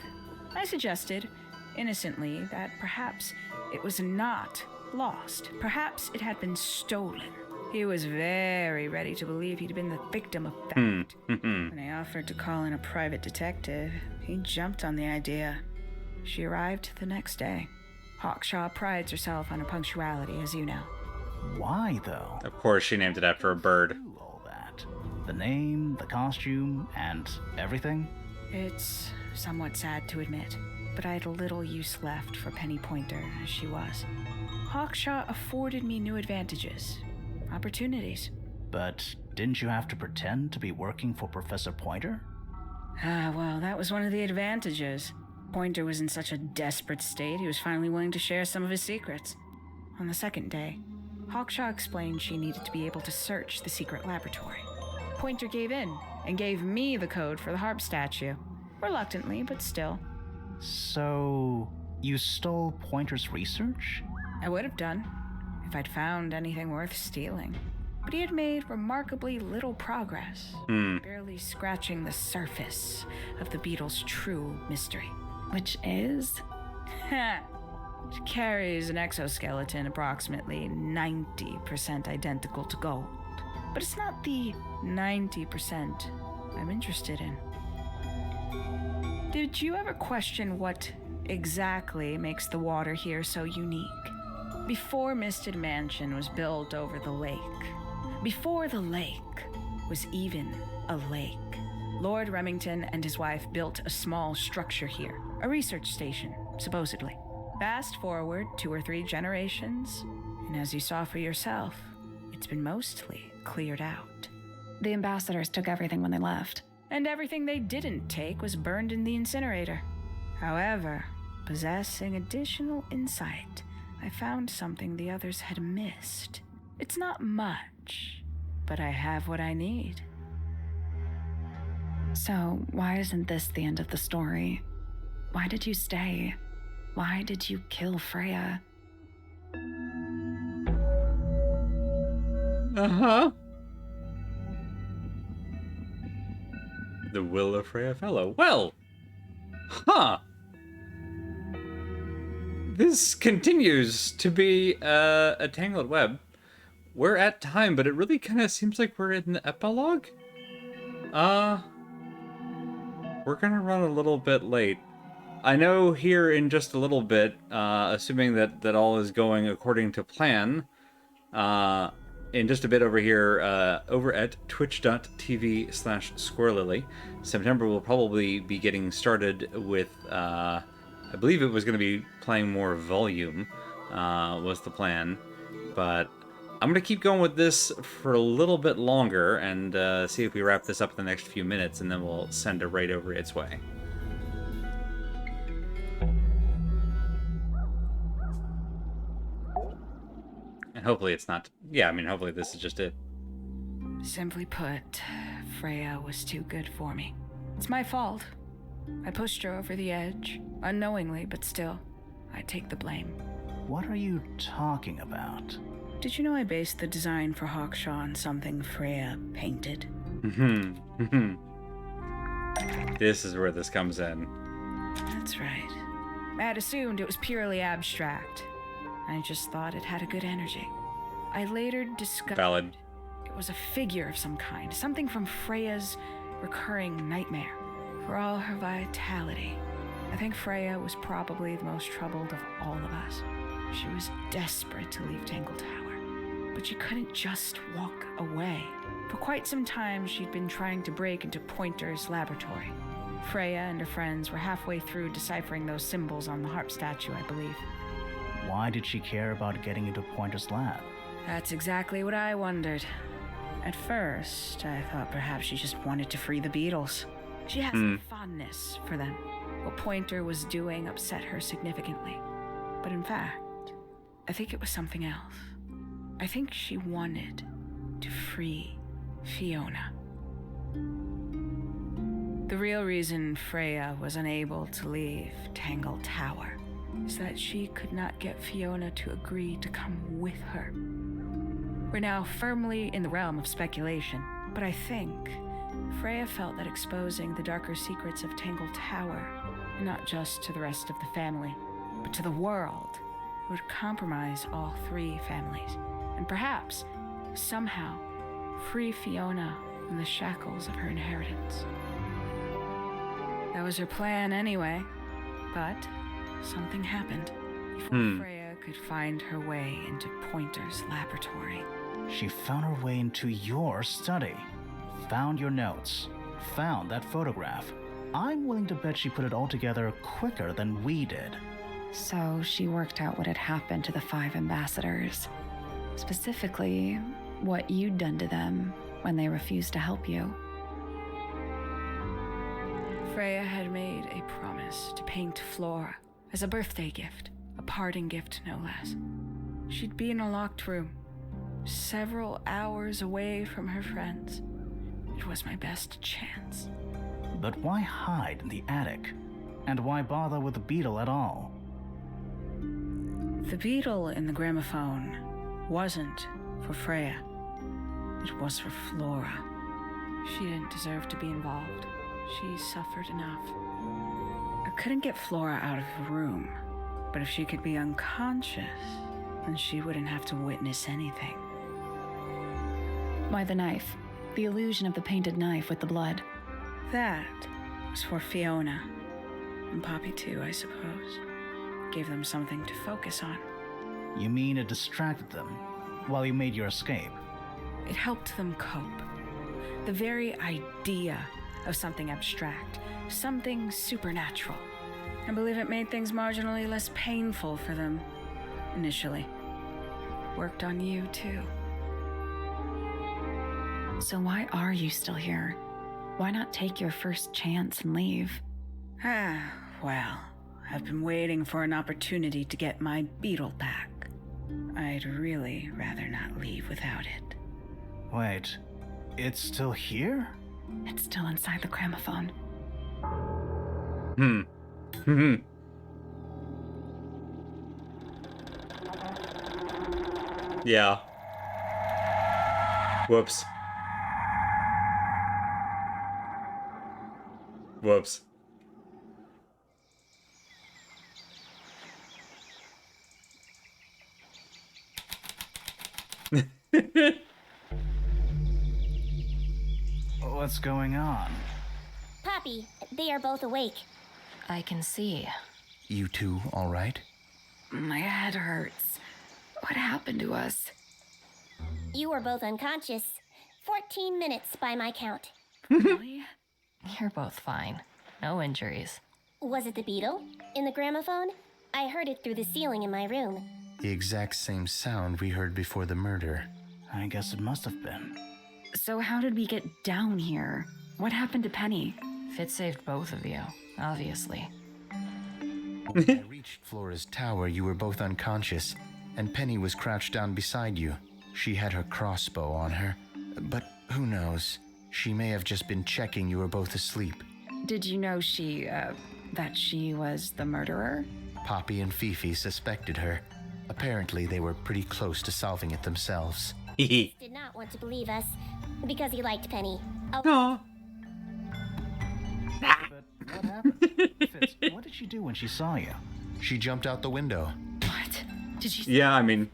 I suggested, innocently, that perhaps it was not lost. Perhaps it had been stolen. He was very ready to believe he'd been the victim of theft. When I offered to call in a private detective, he jumped on the idea. She arrived the next day. Hawkshaw prides herself on her punctuality, as you know. Why, though? Of course, she named it after a bird. Do all that. The name, the costume, and everything? It's somewhat sad to admit, but I had little use left for Penny Pointer as she was. Hawkshaw afforded me new advantages, opportunities. But didn't you have to pretend to be working for Professor Pointer? Well, that was one of the advantages. Pointer was in such a desperate state, he was finally willing to share some of his secrets. On the second day, Hawkshaw explained she needed to be able to search the secret laboratory. Pointer gave in and gave me the code for the harp statue. Reluctantly, but still. So, you stole Pointer's research? I would have done if I'd found anything worth stealing. But he had made remarkably little progress, barely scratching the surface of the beetle's true mystery. Which is? It carries an exoskeleton approximately 90% identical to gold. But it's not the 90% I'm interested in. Did you ever question what exactly makes the water here so unique? Before Misted Mansion was built over the lake, before the lake was even a lake, Lord Remington and his wife built a small structure here, a research station, supposedly. Fast forward 2 or 3 generations, and as you saw for yourself, it's been mostly cleared out. The ambassadors took everything when they left. And everything they didn't take was burned in the incinerator. However, possessing additional insight, I found something the others had missed. It's not much, but I have what I need. So, why isn't this the end of the story? Why did you stay? Why did you kill Freya? Uh-huh. The will of Freya Fellow. Well, this continues to be a tangled web. We're at time, but it really kind of seems like we're in the epilogue. We're gonna run a little bit late. I know here in just a little bit, assuming that all is going according to plan, in just a bit over here, over at twitch.tv/squirrelily, September will probably be getting started with, I believe it was going to be playing more volume, was the plan, but I'm going to keep going with this for a little bit longer and see if we wrap this up in the next few minutes, and then we'll send it right over its way. And hopefully it's not... Yeah, I mean, hopefully this is just it. Simply put, Freya was too good for me. It's my fault. I pushed her over the edge, unknowingly, but still, I take the blame. What are you talking about? Did you know I based the design for Hawkshaw on something Freya painted? This is where this comes in. That's right. I had assumed it was purely abstract. I just thought it had a good energy. I later discovered Valid. It was a figure of some kind, something from Freya's recurring nightmare. For all her vitality, I think Freya was probably the most troubled of all of us. She was desperate to leave Tangle Tower, but she couldn't just walk away. For quite some time, she'd been trying to break into Pointer's laboratory. Freya and her friends were halfway through deciphering those symbols on the harp statue, I believe. Why did she care about getting into Pointer's lab? That's exactly what I wondered. At first, I thought perhaps she just wanted to free the beetles. She has a fondness for them. What Pointer was doing upset her significantly. But in fact, I think it was something else. I think she wanted to free Fiona. The real reason Freya was unable to leave Tangle Tower is that she could not get Fiona to agree to come with her. We're now firmly in the realm of speculation, but I think Freya felt that exposing the darker secrets of Tangle Tower, not just to the rest of the family, but to the world, would compromise all 3 families, and perhaps, somehow, free Fiona from the shackles of her inheritance. That was her plan anyway, but something happened before Freya could find her way into Pointer's laboratory. She found her way into your study, found your notes, found that photograph. I'm willing to bet she put it all together quicker than we did. So she worked out what had happened to the 5 ambassadors. Specifically, what you'd done to them when they refused to help you. Freya had made a promise to paint Flora as a birthday gift, a parting gift no less. She'd be in a locked room, several hours away from her friends. It was my best chance. But why hide in the attic? And why bother with the beetle at all? The beetle in the gramophone wasn't for Freya. It was for Flora. She didn't deserve to be involved. She suffered enough. I couldn't get Flora out of the room, but if she could be unconscious, then she wouldn't have to witness anything. Why the knife? The illusion of the painted knife with the blood. That was for Fiona. And Poppy too, I suppose. Gave them something to focus on. You mean it distracted them while you made your escape? It helped them cope. The very idea of something abstract, something supernatural. I believe it made things marginally less painful for them, initially. Worked on you, too. So why are you still here? Why not take your first chance and leave? Well, I've been waiting for an opportunity to get my beetle back. I'd really rather not leave without it. Wait, it's still here? It's still inside the gramophone. Yeah. Whoops. Whoops. What's going on? Poppy, they are both awake. I can see. You two all right? My head hurts. What happened to us? You were both unconscious. 14 minutes by my count. Really? You're both fine. No injuries. Was it the beetle? In the gramophone? I heard it through the ceiling in my room. The exact same sound we heard before the murder. I guess it must have been. So how did we get down here? What happened to Penny? Fitz saved both of you, obviously. When I reached Flora's tower, you were both unconscious, and Penny was crouched down beside you. She had her crossbow on her, but who knows? She may have just been checking you were both asleep. Did you know that she was the murderer? Poppy and Fifi suspected her. Apparently, they were pretty close to solving it themselves. Did not want to believe us because he liked Penny. Aw. But what happened? Fitz, what did she do when she saw you? She jumped out the window. What? Did she? Yeah, I mean,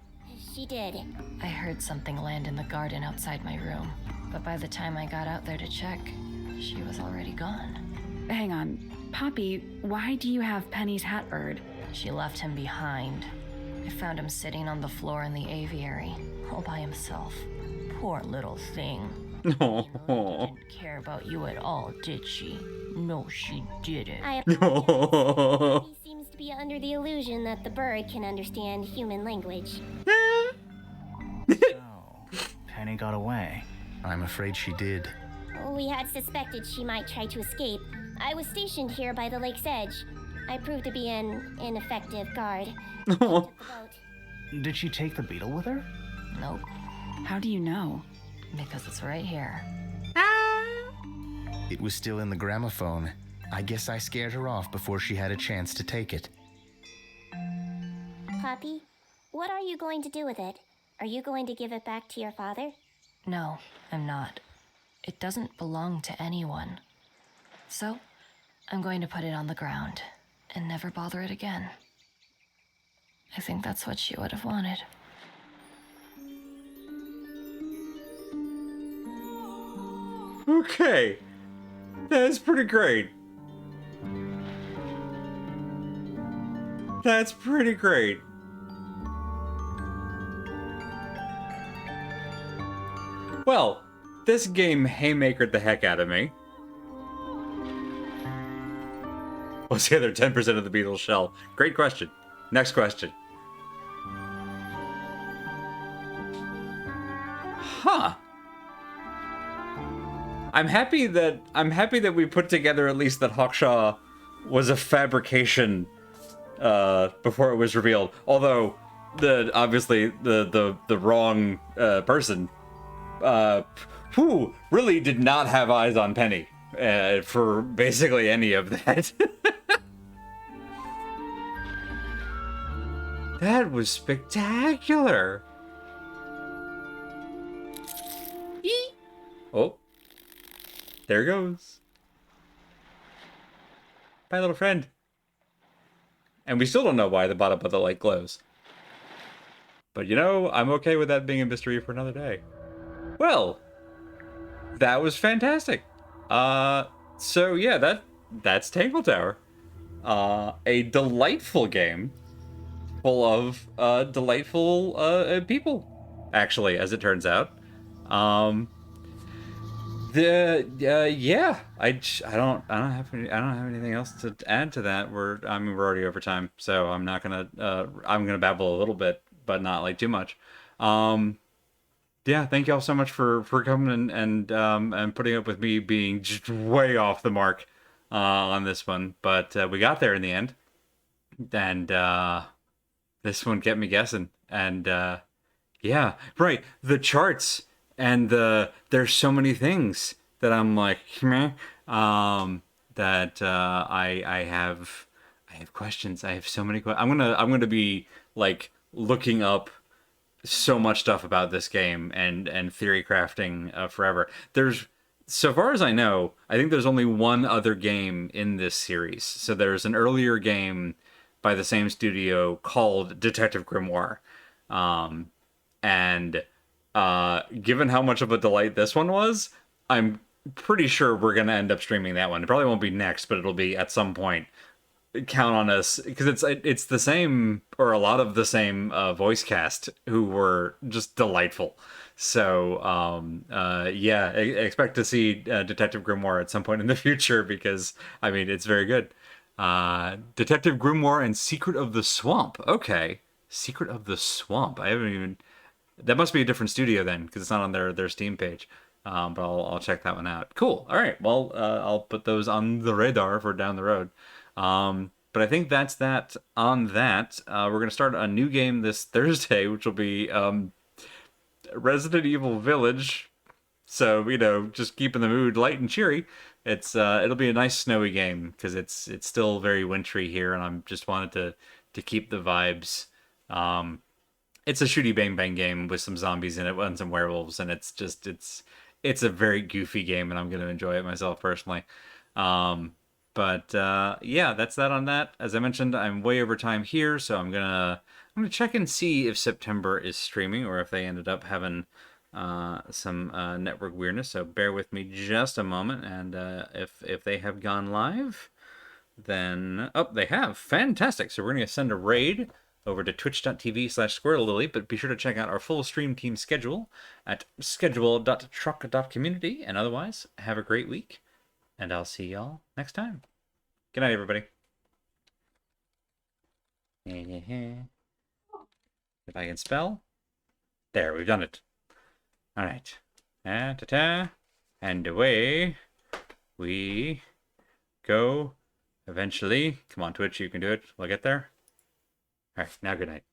She did. I heard something land in the garden outside my room, but by the time I got out there to check, she was already gone. Hang on. Poppy, why do you have Penny's hat bird? She left him behind. I found him sitting on the floor in the aviary, all by himself. Poor little thing. no. Didn't care about you at all, did she? No, she didn't. I apologize. He seems to be under the illusion that the bird can understand human language. Oh, Penny got away. I'm afraid she did. We had suspected she might try to escape. I was stationed here by the lake's edge. I proved to be an ineffective guard. Took the boat. Did she take the beetle with her? Nope, How do you know? because it's right here. It was still in the gramophone. I guess I scared her off before she had a chance to take it. Poppy, what are you going to do with it? Are you going to give it back to your father? No, I'm not. It doesn't belong to anyone. So, I'm going to put it on the ground and never bother it again. I think that's what she would have wanted. Okay. That's pretty great. That's pretty great. Well, this game haymakered the heck out of me. What's the other 10% of the Beatles shell? Great question. Next question. Huh. I'm happy that we put together at least that Hawkshaw was a fabrication before it was revealed. Although obviously the wrong person who really did not have eyes on Penny for basically any of that. That was spectacular. Eee. Oh, there goes. Bye, little friend. And we still don't know why the bottom of the light glows. But you know, I'm okay with that being a mystery for another day. Well, that was fantastic. So yeah, that's Tangle Tower. A delightful game full of delightful people, actually, as it turns out. Um, yeah, I don't have anything else to add to that. We're already over time, so I'm gonna babble a little bit, but not like too much. Um, yeah, thank y'all so much for coming and putting up with me being just way off the mark on this one, but we got there in the end, and this one kept me guessing, and yeah, right. The charts and there's so many things that I'm like, meh, that I have questions. I have so many questions. I'm gonna be like looking up so much stuff about this game and theory crafting forever. There's, so far as I know, I think there's only one other game in this series. So there's an earlier game by the same studio called Detective Grimoire. Um, and given how much of a delight this one was, I'm pretty sure we're going to end up streaming that one. It probably won't be next, but it'll be at some point. Count on us, because it's the same, or a lot of the same voice cast who were just delightful. So yeah, expect to see Detective Grimoire at some point in the future, because I mean it's very good. Detective Grimoire and Secret of the Swamp. Okay, Secret of the Swamp. I haven't even. That must be a different studio then, because it's not on their Steam page. But I'll check that one out. Cool. All right. Well, I'll put those on the radar for down the road. But I think that's that on that. We're going to start a new game this Thursday, which will be Resident Evil Village. So, you know, just keeping the mood light and cheery. It'll be a nice snowy game, because it's still very wintry here, and I'm just wanted to keep the vibes. It's a shooty bang bang game with some zombies in it and some werewolves, and it's a very goofy game, and I'm going to enjoy it myself personally. But yeah, that's that on that. As I mentioned, I'm way over time here, so I'm gonna check and see if September is streaming, or if they ended up having some network weirdness. So bear with me just a moment, and if they have gone live, then oh, they have. Fantastic. So we're gonna send a raid over to twitch.tv/squirrellily, but be sure to check out our full stream team schedule at schedule.truck.community. And otherwise, have a great week, and I'll see y'all next time. Good night, everybody. If I can spell. There, we've done it. All right. Ta-ta. And away we go. Eventually. Come on, Twitch, you can do it. We'll get there. All right, now good night.